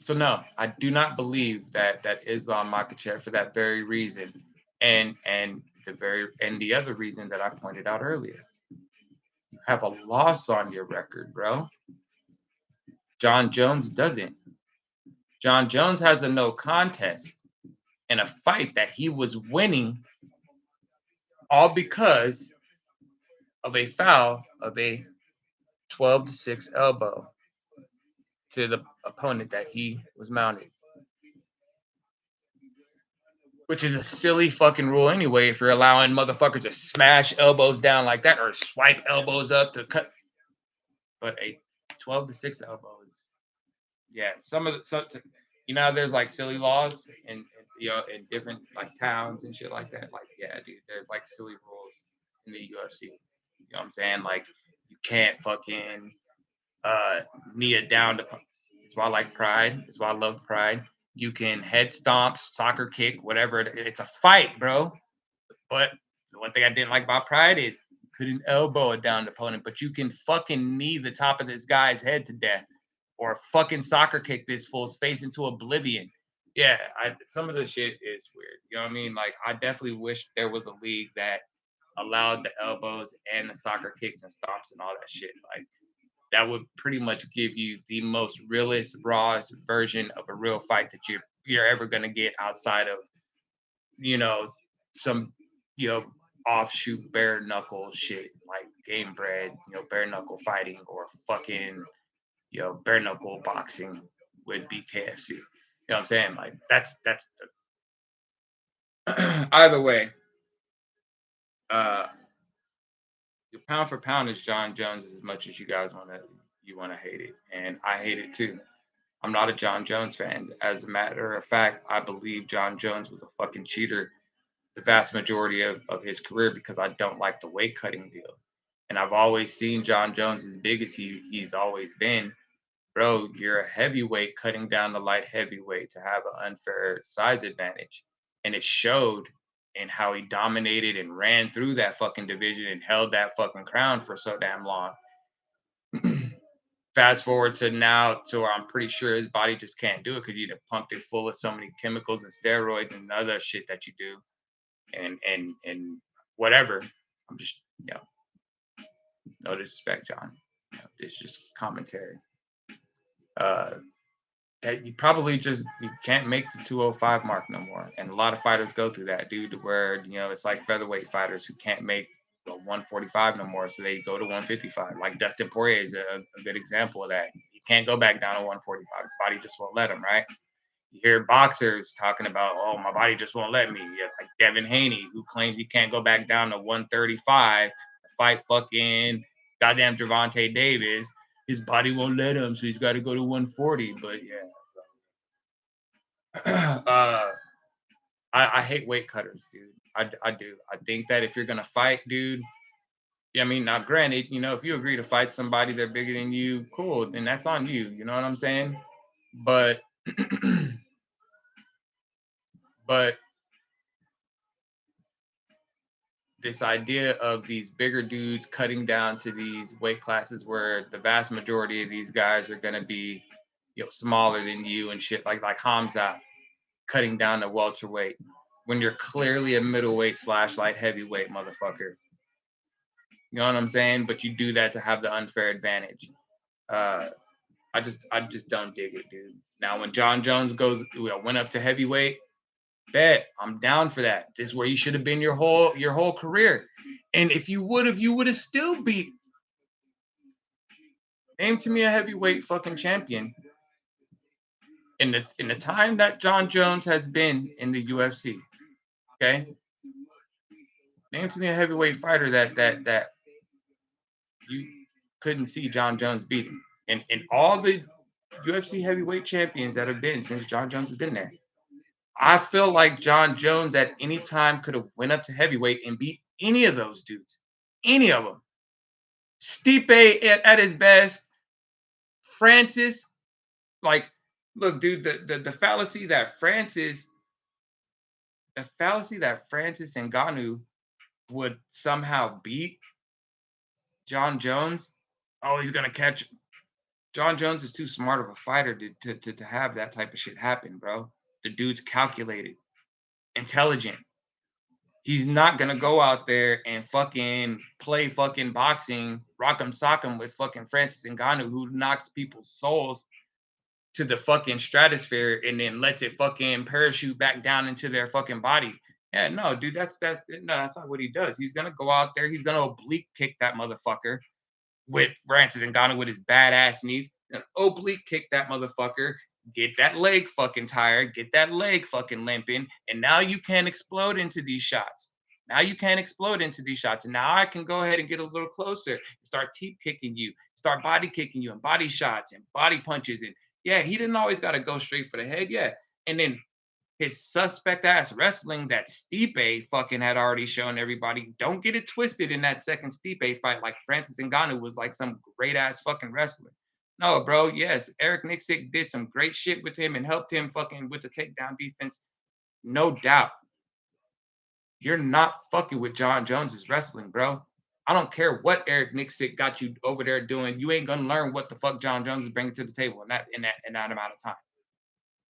So no, I do not believe that Islam Makhachev for that very reason, and the other reason that I pointed out earlier. You have a loss on your record, bro. John Jones doesn't. John Jones has a no contest in a fight that he was winning, all because of a foul of a 12-6 elbow to the opponent that he was mounted. Which is a silly fucking rule anyway, if you're allowing motherfuckers to smash elbows down like that or swipe elbows up to cut. But a 12-6 elbows, yeah. There's like silly laws in different like towns and shit like that. Like, yeah, dude, there's like silly rules in the UFC. You know what I'm saying? Like, you can't fucking knee it down to. It's why I like Pride. It's why I love Pride. You can head stomp, soccer kick, whatever. It's a fight, bro. But the one thing I didn't like about Pride is you couldn't elbow a downed opponent, but you can fucking knee the top of this guy's head to death, or fucking soccer kick this fool's face into oblivion. Yeah, some of the shit is weird. You know what I mean? Like, I definitely wish there was a league that allowed the elbows and the soccer kicks and stomps and all that shit. Like, that would pretty much give you the most realist, rawest version of a real fight that you're ever gonna get outside of, you know, some, you know, offshoot bare knuckle shit like game bred, bare knuckle fighting or fucking, bare knuckle boxing with BKFC. You know what I'm saying? Like, that's the either way, uh your pound for pound is John Jones as much as you wanna hate it. And I hate it too. I'm not a John Jones fan. As a matter of fact, I believe John Jones was a fucking cheater the vast majority of his career because I don't like the weight cutting deal. And I've always seen John Jones as big as he's always been. Bro, you're a heavyweight cutting down the light heavyweight to have an unfair size advantage. And it showed in how he dominated and ran through that fucking division and held that fucking crown for so damn long. Fast forward to now to where I'm pretty sure his body just can't do it because you done pumped it full of so many chemicals and steroids and other shit that you do and whatever. I'm just, no disrespect, John. It's just commentary. Uh, that you probably just you can't make the 205 mark no more. And a lot of fighters go through that, dude, where it's like featherweight fighters who can't make the 145 no more, so they go to 155. Like Dustin Poirier is a good example of that. He can't go back down to 145. His body just won't let him, right? You hear boxers talking about, oh, my body just won't let me. Yeah, like Devin Haney, who claims he can't go back down to 135 to fight fucking goddamn Gervonta Davis. His body won't let him, so he's got to go to 140. But yeah, I hate weight cutters, dude. I do. I think that if you're gonna fight, dude, I mean, now granted, if you agree to fight somebody they're bigger than you, cool, then that's on you. You know what I'm saying? But but this idea of these bigger dudes cutting down to these weight classes where the vast majority of these guys are gonna be, smaller than you and shit like Hamza cutting down to welterweight when you're clearly a middleweight slash light heavyweight motherfucker. You know what I'm saying? But you do that to have the unfair advantage. Uh, I just don't dig it, dude. Now when John Jones went up to heavyweight, bet I'm down for that. This is where you should have been your whole career. And if you would have still beat. Name to me a heavyweight fucking champion in the time that John Jones has been in the UFC. Okay, name to me a heavyweight fighter that you couldn't see John Jones beating. And all the UFC heavyweight champions that have been since John Jones has been there. I feel like John Jones at any time could have went up to heavyweight and beat any of those dudes. Any of them. Stipe at his best. Francis, like, look, dude, the fallacy that Francis Ngannou would somehow beat John Jones. Oh, he's gonna catch. John Jones is too smart of a fighter to have that type of shit happen, bro. The dude's calculated, intelligent. He's not gonna go out there and fucking play fucking boxing, rock'em sock'em with fucking Francis Ngannou, who knocks people's souls to the fucking stratosphere and then lets it fucking parachute back down into their fucking body. Yeah, no, dude, that's not what he does. He's gonna go out there, he's gonna oblique kick that motherfucker with Francis Ngannou with his badass knees, and oblique kick that motherfucker, get that leg fucking tired, get that leg fucking limping, and now you can explode into these shots. Now you can explode into these shots. And now I can go ahead and get a little closer and start teep kicking you, start body kicking you and body shots and body punches. And yeah, he didn't always got to go straight for the head. Yeah. And then his suspect ass wrestling that Stipe fucking had already shown everybody. Don't get it twisted in that second Stipe fight. Like Francis Ngannou was like some great ass fucking wrestler. No, bro. Yes, Eric Nixick did some great shit with him and helped him fucking with the takedown defense. No doubt. You're not fucking with John Jones's wrestling, bro. I don't care what Eric Nixick got you over there doing. You ain't gonna learn what the fuck John Jones is bringing to the table in that amount of time.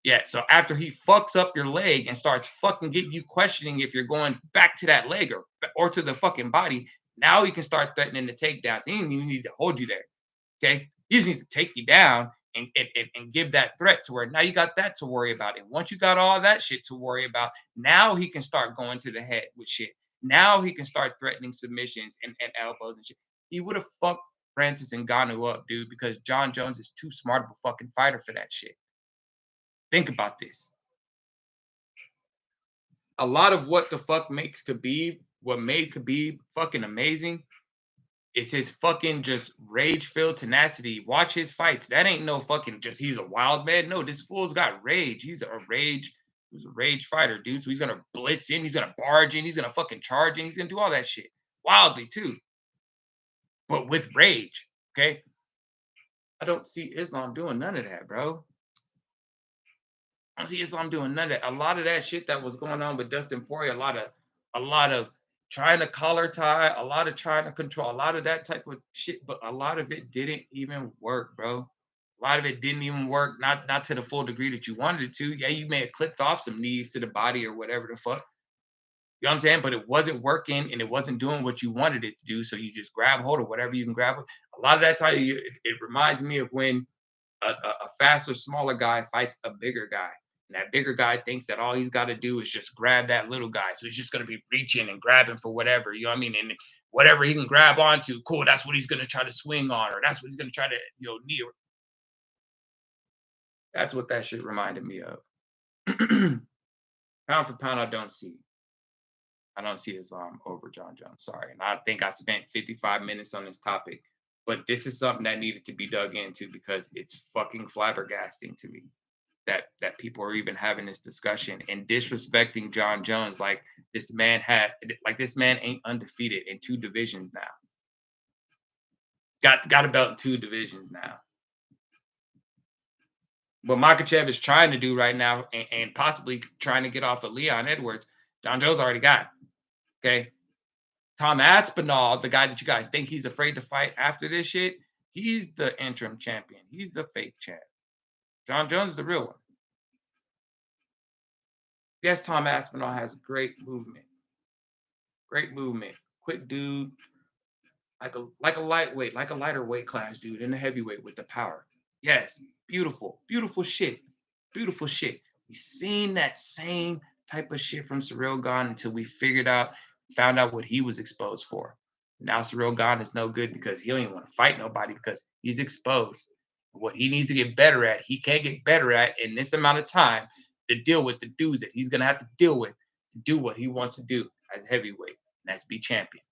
Yeah, so after he fucks up your leg and starts fucking getting you questioning if you're going back to that leg or to the fucking body, now he can start threatening the takedowns. He didn't even need to hold you there. Okay. He just needs to take you down and give that threat to where now you got that to worry about. And once you got all that shit to worry about, now he can start going to the head with shit. Now he can start threatening submissions and elbows and shit. He would have fucked Francis Ngannou up, dude, because John Jones is too smart of a fucking fighter for that shit. Think about this. A lot of what the fuck makes Khabib, what made Khabib fucking amazing, is his fucking just rage-filled tenacity. Watch his fights. That ain't no fucking just he's a wild man. No, this fool's got rage. He's a rage fighter, dude. So he's gonna blitz in, he's gonna barge in, he's gonna fucking charge in, he's gonna do all that shit. Wildly too. but with rage. Okay. I don't see Islam doing none of that, bro. I don't see Islam doing none of that. A lot of that shit that was going on with Dustin Poirier, a lot of trying to collar tie, a lot of trying to control, a lot of that type of shit, but a lot of it didn't even work, bro. A lot of it didn't even work, not to the full degree that you wanted it to. Yeah, you may have clipped off some knees to the body or whatever the fuck. You know what I'm saying? But it wasn't working and it wasn't doing what you wanted it to do. So you just grab hold of whatever you can grab. A lot of that time, it reminds me of when a faster, smaller guy fights a bigger guy. And that bigger guy thinks that all he's got to do is just grab that little guy. So he's just going to be reaching and grabbing for whatever, you know what I mean? And whatever he can grab onto, cool, that's what he's going to try to swing on, or that's what he's going to try to, knee. That's what that shit reminded me of. Pound for pound, I don't see. I don't see Islam over John Jones. Sorry. And I think I spent 55 minutes on this topic, but this is something that needed to be dug into because it's fucking flabbergasting to me that people are even having this discussion and disrespecting John Jones like this man ain't undefeated in two divisions now. Got a belt in two divisions now. What Makachev is trying to do right now and possibly trying to get off of Leon Edwards, John Jones already got. Okay. Tom Aspinall, the guy that you guys think he's afraid to fight after this shit, he's the interim champion. He's the fake champ. John Jones is the real one. Yes, Tom Aspinall has great movement. Great movement. Quick dude. Like a lightweight, like a lighter weight class dude in the heavyweight with the power. Yes, beautiful, beautiful shit. Beautiful shit. We seen that same type of shit from Cyril Gahn until we found out what he was exposed for. Now Cyril Gahn is no good because he don't even want to fight nobody because he's exposed. What he needs to get better at, he can't get better at in this amount of time to deal with the dudes that he's gonna have to deal with to do what he wants to do as heavyweight, and that's be champion.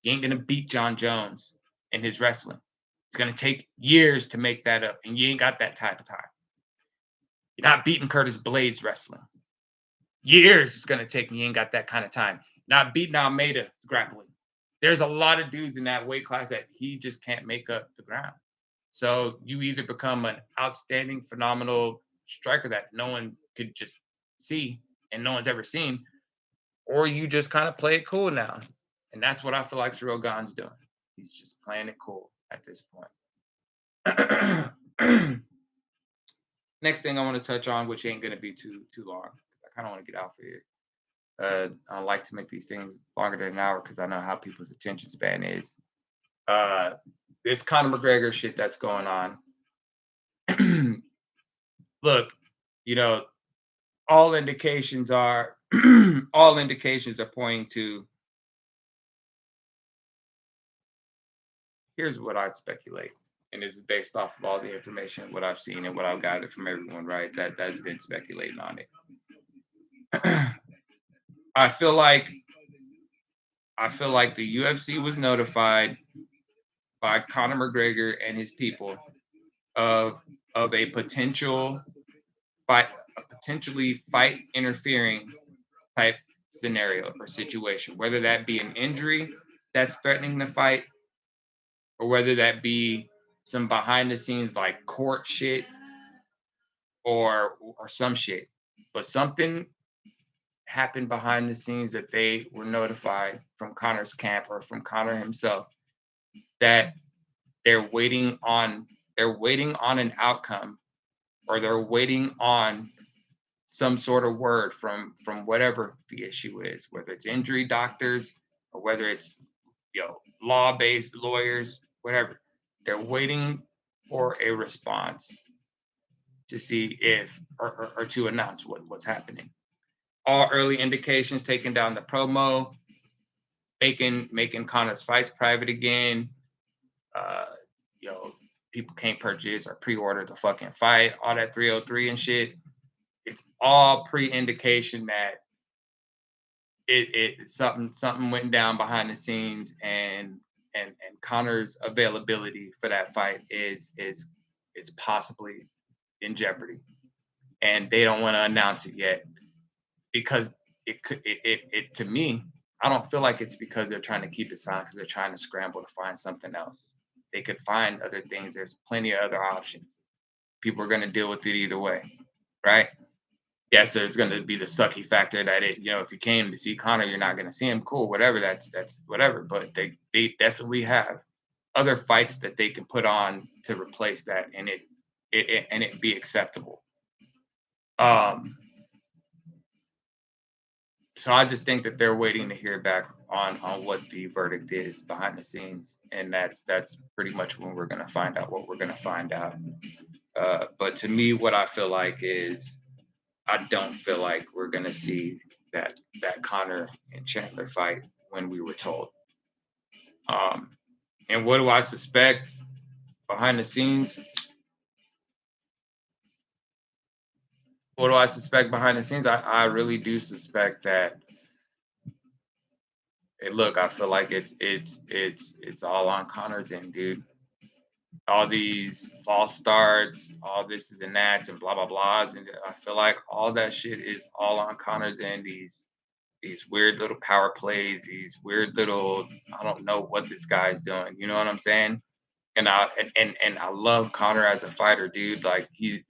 You ain't gonna beat John Jones in his wrestling. It's gonna take years to make that up, and you ain't got that type of time. You're not beating Curtis Blades wrestling. Years it's gonna take, and you ain't got that kind of time. Not beating Almeida's grappling. There's a lot of dudes in that weight class that he just can't make up the ground. So you either become an outstanding, phenomenal striker that no one could just see and no one's ever seen, or you just kind of play it cool now. And that's what I feel like Cyril Gahn's doing. He's just playing it cool at this point. Next thing I want to touch on, which ain't gonna be too long. I kind of want to get out for here. I like to make these things longer than an hour because I know how people's attention span is. This Conor McGregor shit that's going on. Look, all indications are pointing to. Here's what I speculate, and this is based off of all the information, what I've seen, and what I've gathered from everyone, right? That's been speculating on it. I feel like the UFC was notified by Conor McGregor and his people of a potentially fight interfering type scenario or situation, whether that be an injury that's threatening the fight, or whether that be some behind the scenes like court shit or some shit. But something happened behind the scenes that they were notified from Conor's camp or from Conor himself that they're waiting on an outcome, or they're waiting on some sort of word from whatever the issue is, whether it's injury doctors or whether it's law-based lawyers, whatever. They're waiting for a response to see if or to announce what's happening. All early indications taking down the promo, making Conor's fights private again. People can't purchase or pre-order the fucking fight, all that 303 and shit. It's all pre-indication that something went down behind the scenes, and Conor's availability for that fight is possibly in jeopardy, and they don't want to announce it yet because it to me, I don't feel like it's because they're trying to keep it silent because they're trying to scramble to find something else. They could find other things. There's plenty of other options. People are going to deal with it either way, right? Yes, there's going to be the sucky factor that if you came to see Connor, you're not going to see him. Cool, whatever. That's whatever. But they definitely have other fights that they can put on to replace that, and it be acceptable. Um, so I just think that they're waiting to hear back on what the verdict is behind the scenes, and that's pretty much when we're going to find out what we're going to find out. But to me, what I feel like is I don't feel like we're going to see that Connor and Chandler fight when we were told. Um, and what do I suspect behind the scenes? What do I suspect behind the scenes? I really do suspect that. Hey, look, I feel like it's all on Connor's end, dude. All these false starts, all this is and that's and blah blah blahs, and I feel like all that shit is all on Connor's end. These weird little power plays, these weird little I don't know what this guy's doing. You know what I'm saying? And I love Connor as a fighter, dude. Like he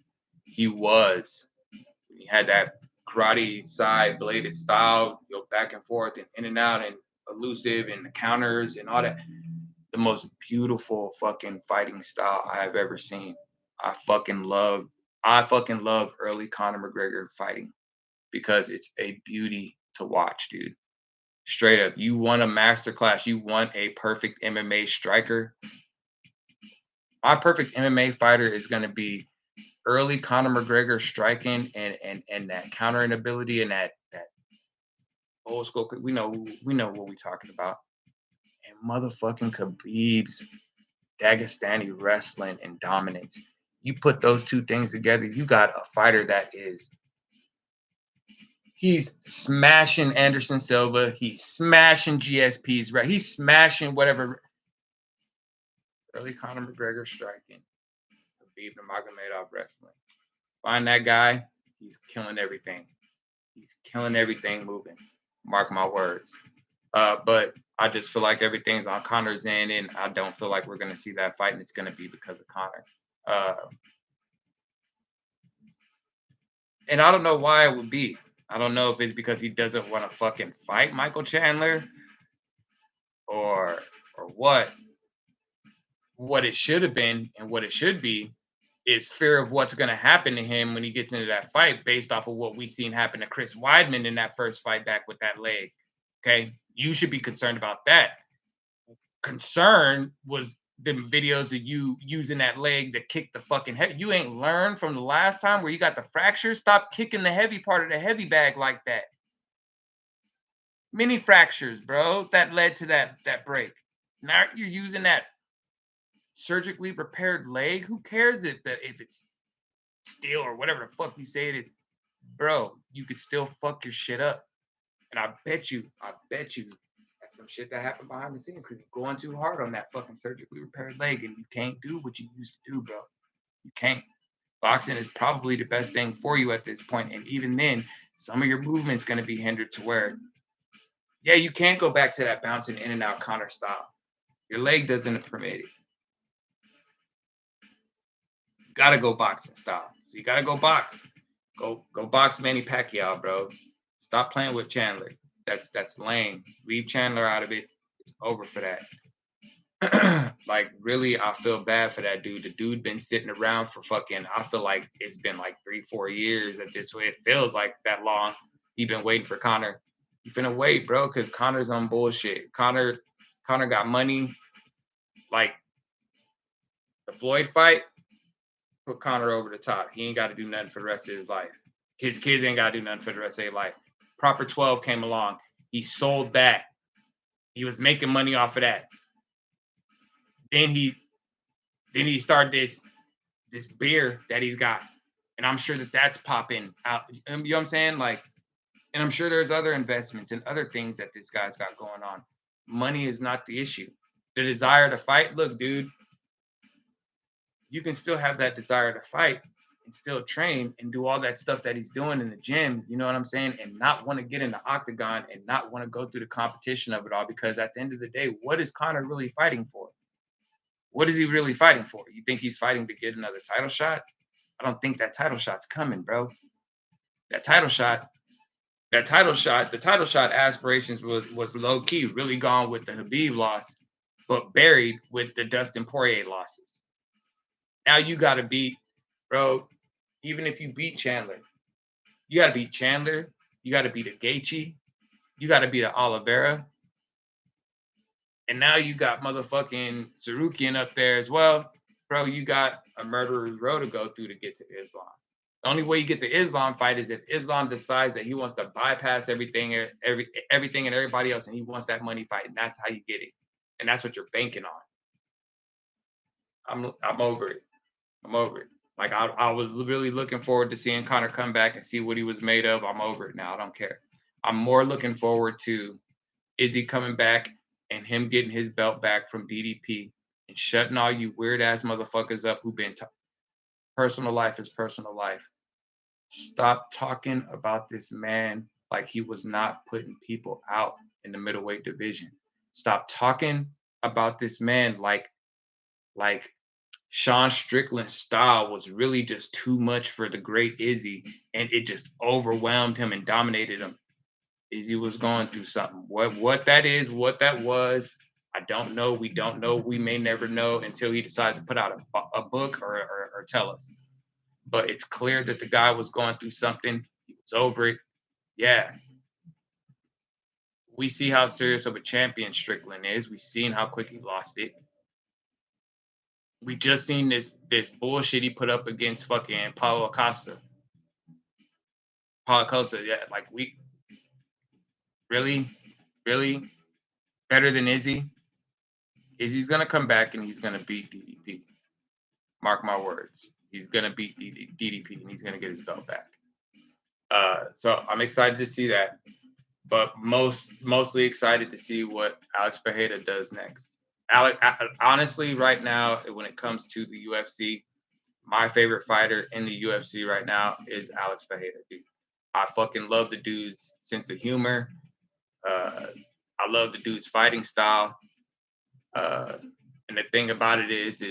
was he had that karate side bladed style, go back and forth and in and out and elusive and the counters and all that. The most beautiful fucking fighting style I have ever seen. I fucking love I fucking love early Conor McGregor fighting because it's a beauty to watch, dude. Straight up, you want a master class, you want a perfect MMA striker. My perfect MMA fighter is going to be early Conor McGregor striking and that countering ability and that old school. We know what we're talking about. And motherfucking Khabib's Dagestani wrestling and dominance. You put those two things together, you got a fighter that is he's smashing Anderson Silva, he's smashing GSP's right, he's smashing whatever early Conor McGregor striking, Khabib Nurmagomedov wrestling. Find that guy, he's killing everything. He's killing everything moving. Mark my words. But I just feel like everything's on Connor's end, and I don't feel like we're going to see that fight, and it's going to be because of Connor. And I don't know why it would be. I don't know if it's because he doesn't want to fucking fight Michael Chandler or what. What it should have been and what it should be is fear of what's going to happen to him when he gets into that fight based off of what we seen happen to Chris Weidman in that first fight back with that leg. Okay. You should be concerned about that. Concern was the videos of you using that leg to kick the fucking head. You ain't learned from the last time where you got the fracture. Stop kicking the heavy part of the heavy bag like that. Mini fractures, bro, that led to that break. Now you're using that surgically repaired leg. Who cares if it's steel or whatever the fuck you say it is, bro? You could still fuck your shit up. And I bet you, that's some shit that happened behind the scenes because you're going too hard on that fucking surgically repaired leg, and you can't do what you used to do, bro. You can't. Boxing is probably the best thing for you at this point, and even then, some of your movement's going to be hindered to where, yeah, you can't go back to that bouncing in and out Connor style. Your leg doesn't permit it. You gotta go boxing style. So you gotta go box. Go box Manny Pacquiao, bro. Stop playing with Chandler. That's lame. Leave Chandler out of it. It's over for that. Like really, I feel bad for that dude. The dude been sitting around for fucking. I feel like it's been like 3-4 years at this way. It feels like that long. He been waiting for Connor. You finna wait, bro, because Connor's on bullshit. Connor got money. Like the Floyd fight, put Connor over the top. He ain't got to do nothing for the rest of his life. His kids ain't got to do nothing for the rest of their life. Proper 12 came along. He sold that. He was making money off of that. Then he started this beer that he's got, and I'm sure that's popping out. You know what I'm saying? Like, and I'm sure there's other investments and other things that this guy's got going on. Money is not the issue. The desire to fight. Look, dude, you can still have that desire to fight, and still train and do all that stuff that he's doing in the gym, you know what I'm saying? And not want to get in the octagon and not want to go through the competition of it all. Because at the end of the day, what is Conor really fighting for? What is he really fighting for? You think he's fighting to get another title shot? I don't think that title shot's coming, bro. That title shot, the title shot aspirations was low key, really gone with the Habib loss, but buried with the Dustin Poirier losses. Now you got to beat, bro. Even if you beat Chandler, you got to beat Chandler. You got to beat a Gaethje. You got to beat a Oliveira. And now you got motherfucking Sarukian up there as well. Bro, you got a murderer's row to go through to get to Islam. The only way you get the Islam fight is if Islam decides that he wants to bypass everything, everything and everybody else, and he wants that money fight, and that's how you get it. And that's what you're banking on. I'm over it. I'm over it. Like I was really looking forward to seeing Conor come back and see what he was made of. I'm over it now. I don't care. I'm more looking forward to Izzy coming back and him getting his belt back from DDP and shutting all you weird ass motherfuckers up who've been personal life is personal life. Stop talking about this man like he was not putting people out in the middleweight division. Stop talking about this man like Sean Strickland's style was really just too much for the great Izzy, and it just overwhelmed him and dominated him. Izzy was going through something. What that is, what that was, I don't know. We don't know. We may never know until he decides to put out a book or tell us. But it's clear that the guy was going through something. He was over it. Yeah. We see how serious of a champion Strickland is. We've seen how quick he lost it. We just seen this bullshit he put up against fucking Paulo Acosta. Paulo Acosta, yeah, like we really better than Izzy. Izzy's gonna come back and he's gonna beat DDP. Mark my words. He's gonna beat DDP and he's gonna get his belt back. So I'm excited to see that, but mostly excited to see what Alex Pereira does next. Honestly, right now, when it comes to the UFC, my favorite fighter in the UFC right now is Alex Pereira. Dude. I fucking love the dude's sense of humor. I love the dude's fighting style. And the thing about it is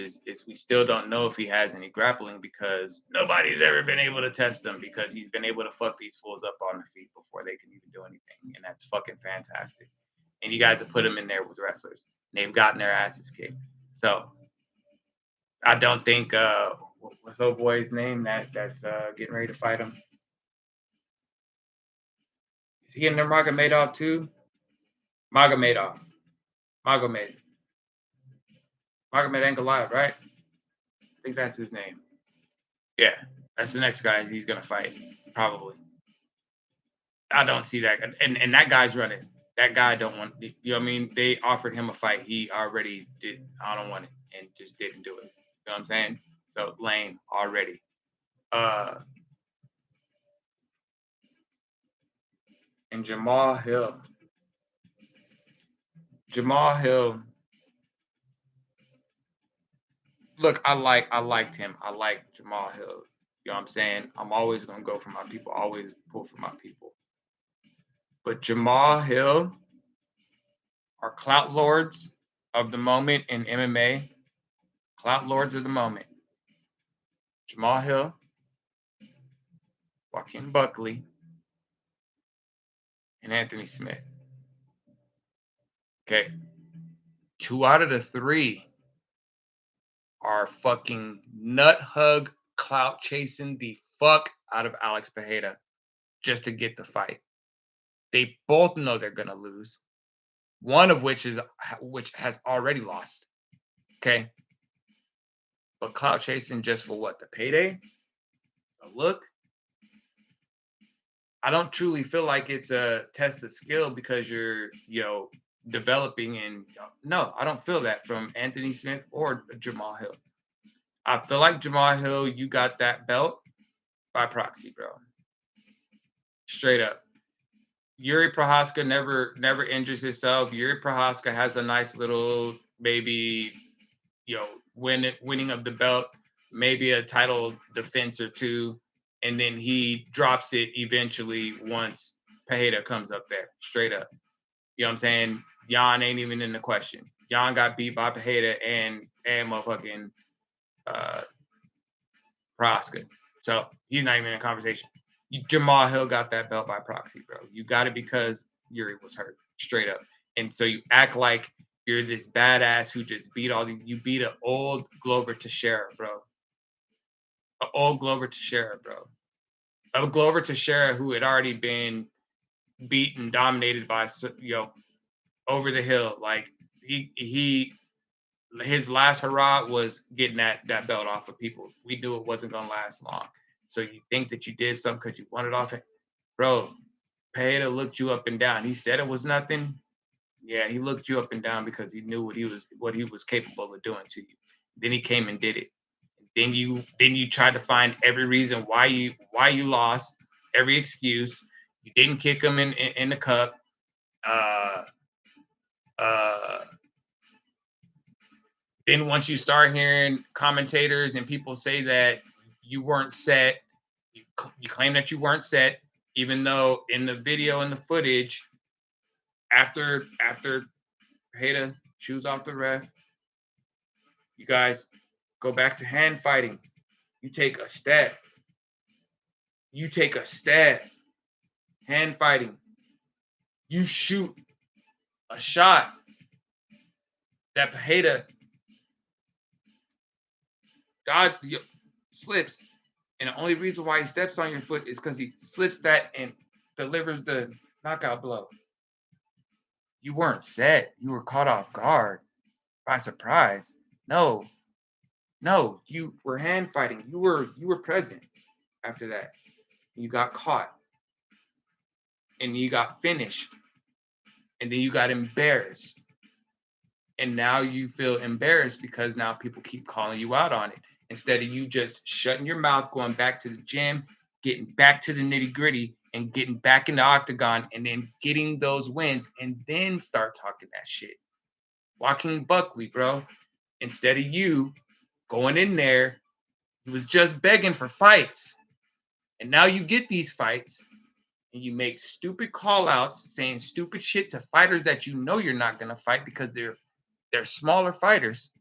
we still don't know if he has any grappling because nobody's ever been able to test him because he's been able to fuck these fools up on their feet before they can even do anything. And that's fucking fantastic. And you guys have put him in there with wrestlers. They've gotten their asses kicked. So I don't think what's old boy's name that's getting ready to fight him? Is he in there Magomedov too? Magomed Ankalaev, right? I think that's his name. Yeah, that's the next guy he's gonna fight, probably. I don't see that, and that guy's running. That guy don't want. You know what I mean? They offered him a fight. He already did. I don't want it, and just didn't do it. You know what I'm saying? So lame already. And Jamal Hill. Look, I liked him. I like Jamal Hill. You know what I'm saying? I'm always gonna go for my people. Always pull for my people. But Jamal Hill are clout lords of the moment in MMA. Clout lords of the moment. Jamal Hill, Joaquin Buckley, and Anthony Smith. Okay. 2 out of the 3 are fucking nut hug clout chasing the fuck out of Alex Pereira just to get the fight. They both know they're gonna lose. One of which has already lost. Okay. But clout chasing just for what? The payday? The look? I don't truly feel like it's a test of skill because you're, developing and no, I don't feel that from Anthony Smith or Jamal Hill. I feel like Jamal Hill, you got that belt by proxy, bro. Straight up. Yuri Prohaska never injures himself. Yuri Prohaska has a nice little maybe, winning of the belt. maybe a title defense or two, and then he drops it eventually once Pereira comes up there, straight up. You know what I'm saying? Jan ain't even in the question. Jan got beat by Pereira and motherfucking uh Proska. So he's not even in the conversation. Jamal Hill got that belt by proxy, bro. You got it because Yuri was hurt, straight up. And so you act like you're this badass who just beat all the. You beat an old Glover Teixeira, bro. An old Glover Teixeira, bro. A Glover Teixeira who had already been beaten, dominated by, over the hill. Like his last hurrah was getting that belt off of people. We knew it wasn't gonna last long. So you think that you did something because you wanted off it, bro? Pereira looked you up and down. He said it was nothing. Yeah, he looked you up and down because he knew what he was capable of doing to you. Then he came and did it. Then you tried to find every reason why you lost, every excuse. You didn't kick him in the cup. Uh, uh, then once you start hearing commentators and people say that you weren't set, you claim that you weren't set, even though in the video and the footage, after Pereira shoes off the ref, you guys go back to hand fighting. You take a step. You take a step. Hand fighting. You shoot a shot that Pereira God slips, and the only reason why he steps on your foot is because he slips that and delivers the knockout blow. You weren't set. You were caught off guard by surprise. No, you were hand fighting. You were present after that. You got caught. And you got finished. And then you got embarrassed. And now you feel embarrassed because now people keep calling you out on it. Instead of you just shutting your mouth, going back to the gym, getting back to the nitty gritty, and getting back in the octagon, and then getting those wins, and then start talking that shit. Joaquin Buckley, bro. Instead of you going in there, he was just begging for fights. And now you get these fights, and you make stupid call outs, saying stupid shit to fighters that you know you're not going to fight because they're smaller fighters.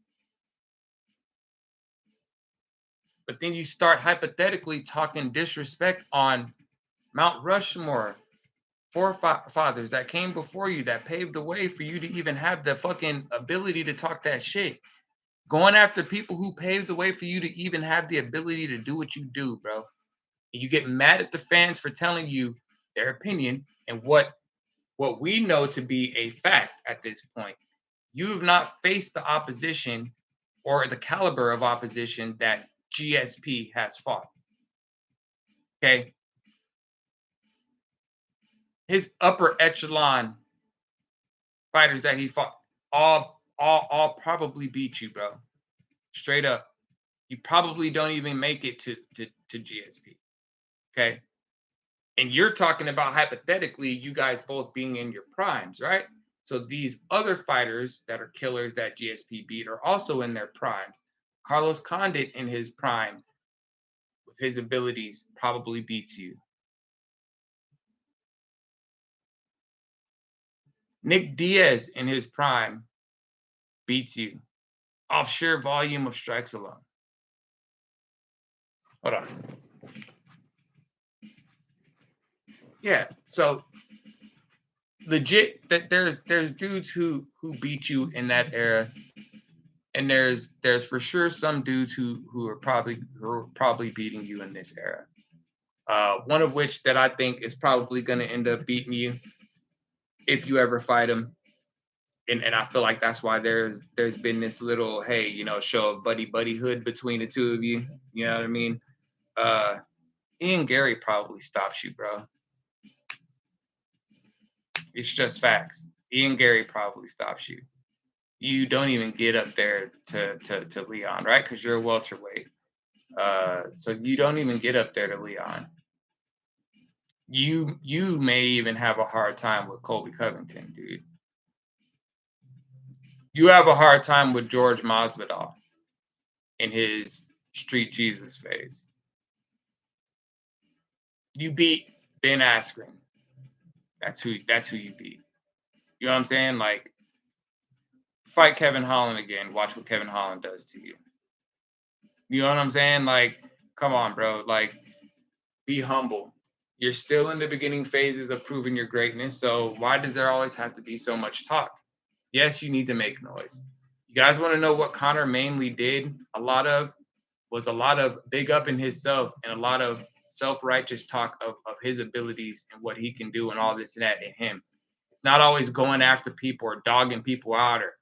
But then you start hypothetically talking disrespect on Mount Rushmore, forefathers that came before you, that paved the way for you to even have the fucking ability to talk that shit. Going after people who paved the way for you to even have the ability to do what you do, bro. And you get mad at the fans for telling you their opinion and what we know to be a fact at this point. You have not faced the opposition or the caliber of opposition that GSP has fought. Okay. His upper echelon fighters that he fought all probably beat you, bro. Straight up. You probably don't even make it to GSP. Okay. And you're talking about hypothetically you guys both being in your primes, right? So these other fighters that are killers that GSP beat are also in their primes. Carlos Condit in his prime with his abilities probably beats you. Nick Diaz in his prime beats you off sheer volume of strikes alone. Hold on. Yeah, so legit that there's dudes who beat you in that era, and there's for sure some dudes who are probably beating you in this era. One of which that I think is probably going to end up beating you if you ever fight him. And I feel like that's why there's been this little, hey, show of buddyhood between the two of you. You know what I mean? Ian Gary probably stops you, bro. It's just facts. Ian Gary probably stops you. You don't even get up there to Leon, right? Because you're a welterweight. So you don't even get up there to Leon. You may even have a hard time with Colby Covington, dude. You have a hard time with George Masvidal in his Street Jesus phase. You beat Ben Askren. That's who you beat. You know what I'm saying? Like, fight Kevin Holland again. Watch what Kevin Holland does to you. You know what I'm saying? Like, come on, bro. Like, be humble. You're still in the beginning phases of proving your greatness. So why does there always have to be so much talk? Yes, you need to make noise. You guys want to know what Connor mainly did? A lot of big up in himself and a lot of self-righteous talk of his abilities and what he can do and all this and that in him. It's not always going after people or dogging people out or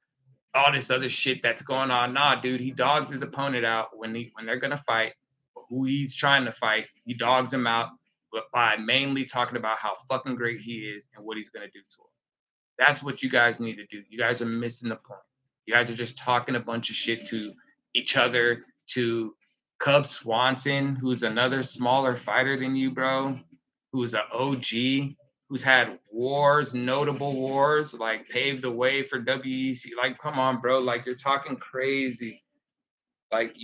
all this other shit that's going on. Nah, dude, he dogs his opponent out when they're gonna fight, or who he's trying to fight. He dogs him out, but by mainly talking about how fucking great he is and what he's gonna do to him. That's what you guys need to do. You guys are missing the point. You guys are just talking a bunch of shit to each other, to Cub Swanson, who's another smaller fighter than you, bro, who's an OG, who's had wars, notable wars, like paved the way for WEC. Like, come on, bro. Like, you're talking crazy. Like,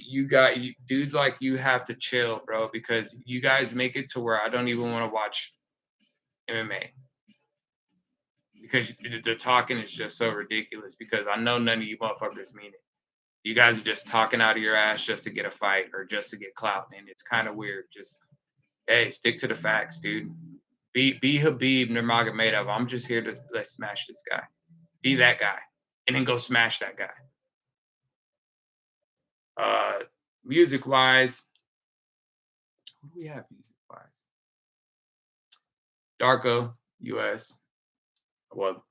dudes like you have to chill, bro, because you guys make it to where I don't even want to watch MMA because the talking is just so ridiculous. Because I know none of you motherfuckers mean it. You guys are just talking out of your ass just to get a fight or just to get clout, and it's kind of weird. Just hey, stick to the facts, dude. Be Habib Nurmagomedov. I'm just here to let's smash this guy. Be that guy, and then go smash that guy. Music wise, what do we have music wise? Darko US. Well,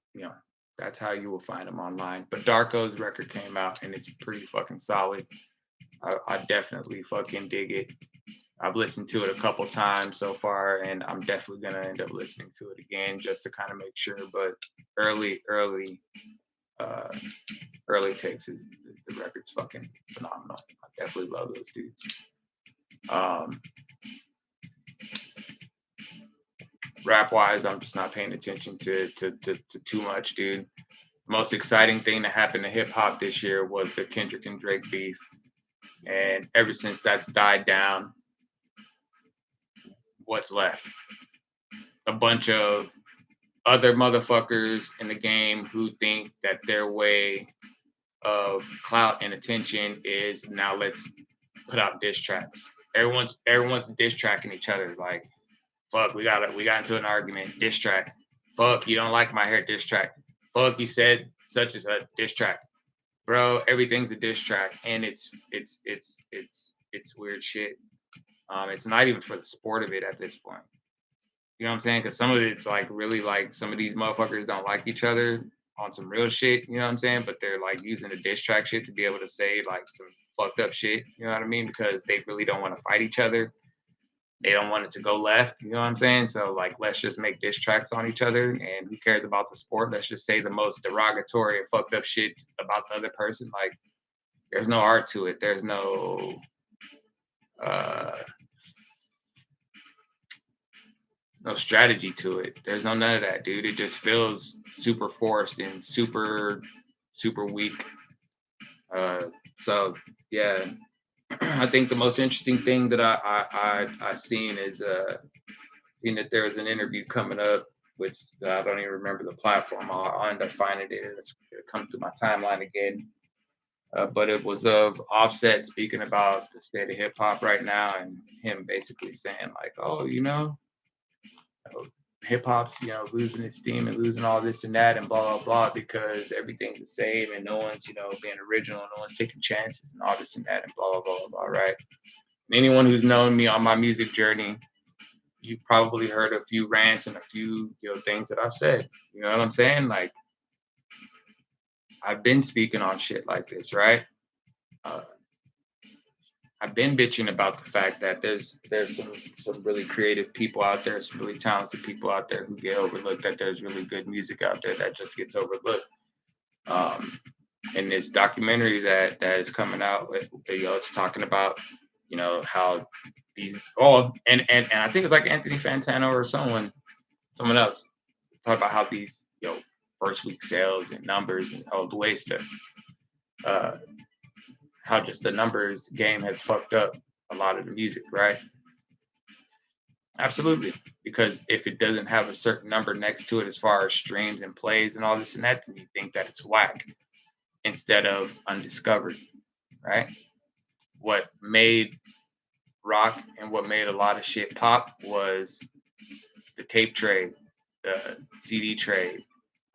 that's how you will find him online. But Darko's record came out, and it's pretty fucking solid. I definitely fucking dig it. I've listened to it a couple times so far, and I'm definitely gonna end up listening to it again just to kind of make sure. But early uh, takes is the record's fucking phenomenal. I definitely love those dudes. Rap wise, I'm just not paying attention to too much, dude. Most exciting thing that happened to hip hop this year was the Kendrick and Drake beef, and ever since that's died down, what's left? A bunch of other motherfuckers in the game who think that their way of clout and attention is now let's put out diss tracks. Everyone's diss tracking each other. Like, fuck, we got into an argument, diss track. Fuck, you don't like my hair, diss track. Fuck, you said such as a diss track. Bro, everything's a diss track, and it's weird shit. It's not even for the sport of it at this point. You know what I'm saying? Because some of it's like really like some of these motherfuckers don't like each other on some real shit. You know what I'm saying? But they're like using the diss track shit to be able to say like some fucked up shit. You know what I mean? Because they really don't want to fight each other. They don't want it to go left. You know what I'm saying? So like, let's just make diss tracks on each other, and who cares about the sport? Let's just say the most derogatory and fucked up shit about the other person. Like, there's no art to it. There's no no strategy to it. There's none of that, dude. It just feels super forced and super weak. So yeah, I think the most interesting thing that I seen is seeing that there was an interview coming up, which I don't even remember the platform. I'll end up finding it. It'll come through my timeline again. But it was of Offset speaking about the state of hip hop right now, and him basically saying like, oh, hip hop's losing its steam and losing all this and that and blah blah blah because everything's the same and no one's being original, no one's taking chances and all this and that and blah blah blah blah. Right? And anyone who's known me on my music journey, you've probably heard a few rants and a few things that I've said. You know what I'm saying? Like, I've been speaking on shit like this, right? I've been bitching about the fact that there's some really creative people out there, some really talented people out there who get overlooked. That there's really good music out there that just gets overlooked. In this documentary that is coming out, it's talking about how these and I think it's like Anthony Fantano or someone else talk about how these first week sales and numbers and all the ways to how just the numbers game has fucked up a lot of the music, right? Absolutely. Because if it doesn't have a certain number next to it as far as streams and plays and all this and that, then you think that it's whack instead of undiscovered, right? What made rock and what made a lot of shit pop was the tape trade, the CD trade,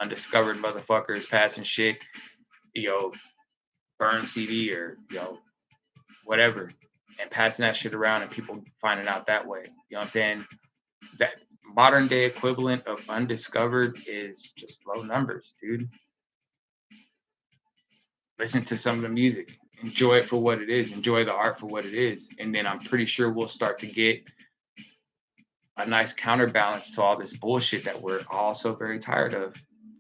undiscovered motherfuckers passing shit, yo, burn CD or whatever, and passing that shit around and people finding out that way. You know what I'm saying? That modern day equivalent of undiscovered is just low numbers, dude. Listen to some of the music, enjoy it for what it is, enjoy the art for what it is, and then I'm pretty sure we'll start to get a nice counterbalance to all this bullshit that we're all so very tired of.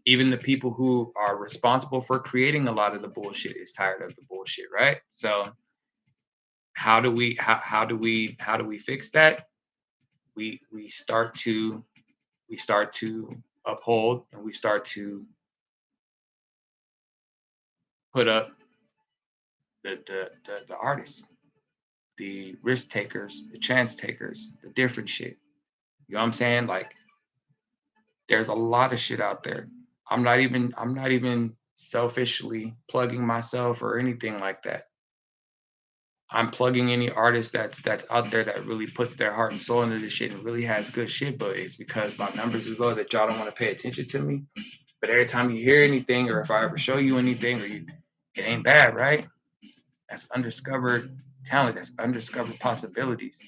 Even the people who are responsible for creating a lot of the bullshit is tired of the bullshit, right? So how do we fix that? We start to uphold and we start to put up the artists, the risk takers, the chance takers, the different shit. You know what I'm saying? Like there's a lot of shit out there. I'm not even selfishly plugging myself or anything like that. I'm plugging any artist that's out there that really puts their heart and soul into this shit and really has good shit, but it's because my numbers is low that y'all don't want to pay attention to me. But every time you hear anything or if I ever show you anything it ain't bad, right? That's undiscovered talent, that's undiscovered possibilities,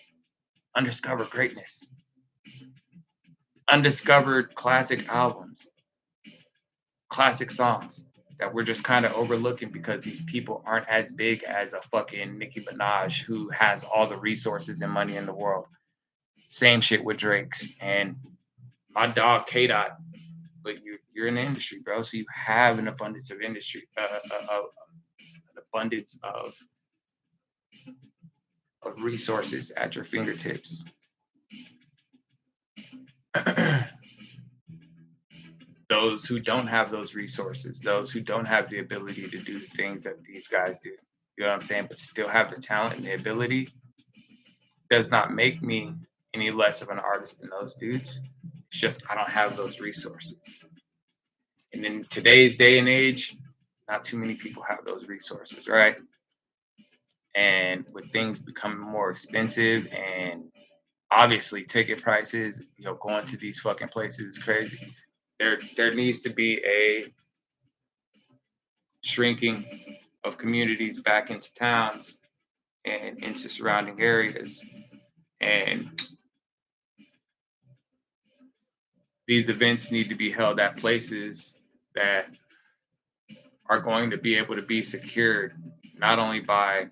undiscovered greatness, undiscovered classic albums, classic songs that we're just kind of overlooking because these people aren't as big as a fucking Nicki Minaj who has all the resources and money in the world. Same shit with Drake's and my dog K Dot. But you're in the industry, bro. So you have an abundance of industry, an abundance of resources at your fingertips. Those who don't have those resources, those who don't have the ability to do the things that these guys do, you know what I'm saying, but still have the talent and the ability, does not make me any less of an artist than those dudes. It's just I don't have those resources. And in today's day and age, not too many people have those resources, right? And with things becoming more expensive and obviously ticket prices, going to these fucking places is crazy. There needs to be a shrinking of communities back into towns and into surrounding areas. And these events need to be held at places that are going to be able to be secured not only by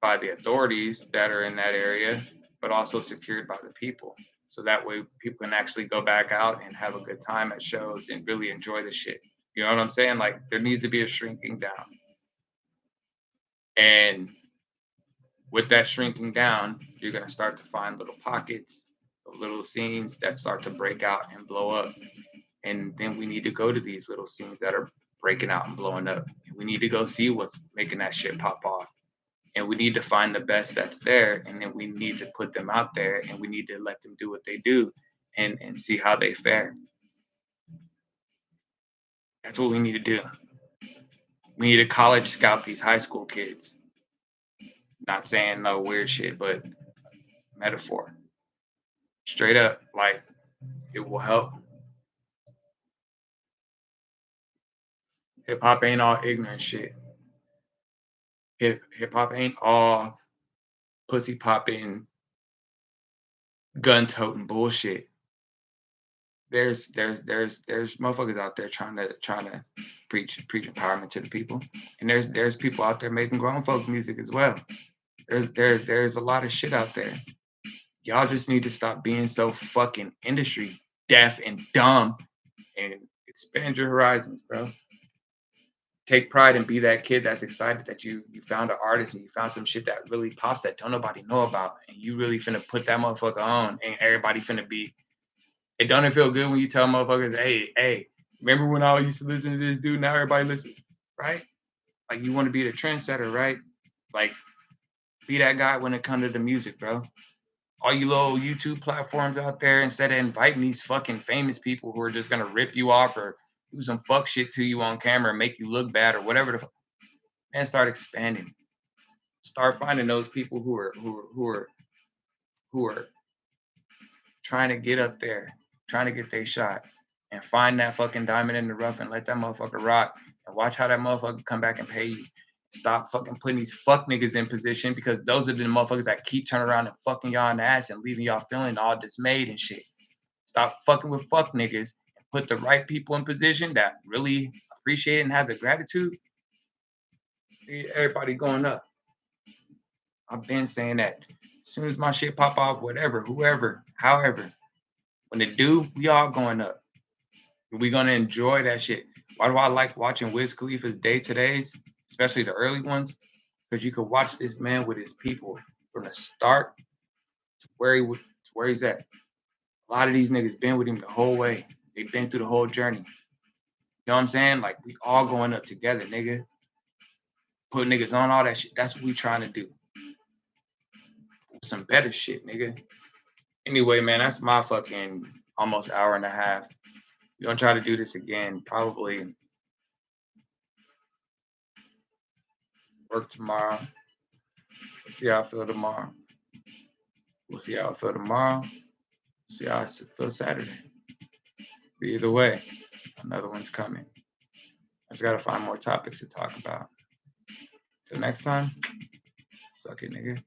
the authorities that are in that area, but also secured by the people. So that way people can actually go back out and have a good time at shows and really enjoy the shit. You know what I'm saying? Like there needs to be a shrinking down. And with that shrinking down, you're going to start to find little pockets of little scenes that start to break out and blow up. And then we need to go to these little scenes that are breaking out and blowing up. And we need to go see what's making that shit pop off. And we need to find the best that's there. And then we need to put them out there and we need to let them do what they do and see how they fare. That's what we need to do. We need to college scout these high school kids. Not saying no weird shit, but metaphor. Straight up, like it will help. Hip hop ain't all ignorant shit. Hip hop ain't all pussy popping, gun toting bullshit. There's motherfuckers out there trying to preach empowerment to the people, and there's people out there making grown folk music as well. There's a lot of shit out there. Y'all just need to stop being so fucking industry deaf and dumb and expand your horizons, bro. Take pride and be that kid that's excited that you found an artist and you found some shit that really pops that don't nobody know about, and you really finna put that motherfucker on, and everybody finna be. It don't feel good when you tell motherfuckers, hey, remember when I used to listen to this dude? Now everybody listens, right? Like you want to be the trendsetter, right? Like be that guy when it comes to the music, bro. All you little YouTube platforms out there, instead of inviting these fucking famous people who are just gonna rip you off or do some fuck shit to you on camera and make you look bad or whatever the fuck, man, start expanding. Start finding those people who are trying to get up there, trying to get their shot, and find that fucking diamond in the rough and let that motherfucker rock and watch how that motherfucker come back and pay you. Stop fucking putting these fuck niggas in position because those are the motherfuckers that keep turning around and fucking y'all in the ass and leaving y'all feeling all dismayed and shit. Stop fucking with fuck niggas and put the right people in position that really appreciate it and have the gratitude. Everybody going up. I've been saying that. As soon as my shit pop off, whatever, whoever, however, when it do, we all going up. We gonna enjoy that shit. Why do I like watching Wiz Khalifa's day to days, especially the early ones? Because you could watch this man with his people from the start to to where he's at. A lot of these niggas been with him the whole way. They've been through the whole journey. You know what I'm saying? Like we all going up together, nigga. Put niggas on all that shit. That's what we trying to do. Some better shit, nigga. Anyway, man, that's my fucking almost hour and a half. We're gonna try to do this again. Probably work tomorrow. Let's see how I feel tomorrow. We'll see how I feel tomorrow. See how I feel Saturday. But either way, another one's coming. I just gotta find more topics to talk about. Till next time, suck it, nigga.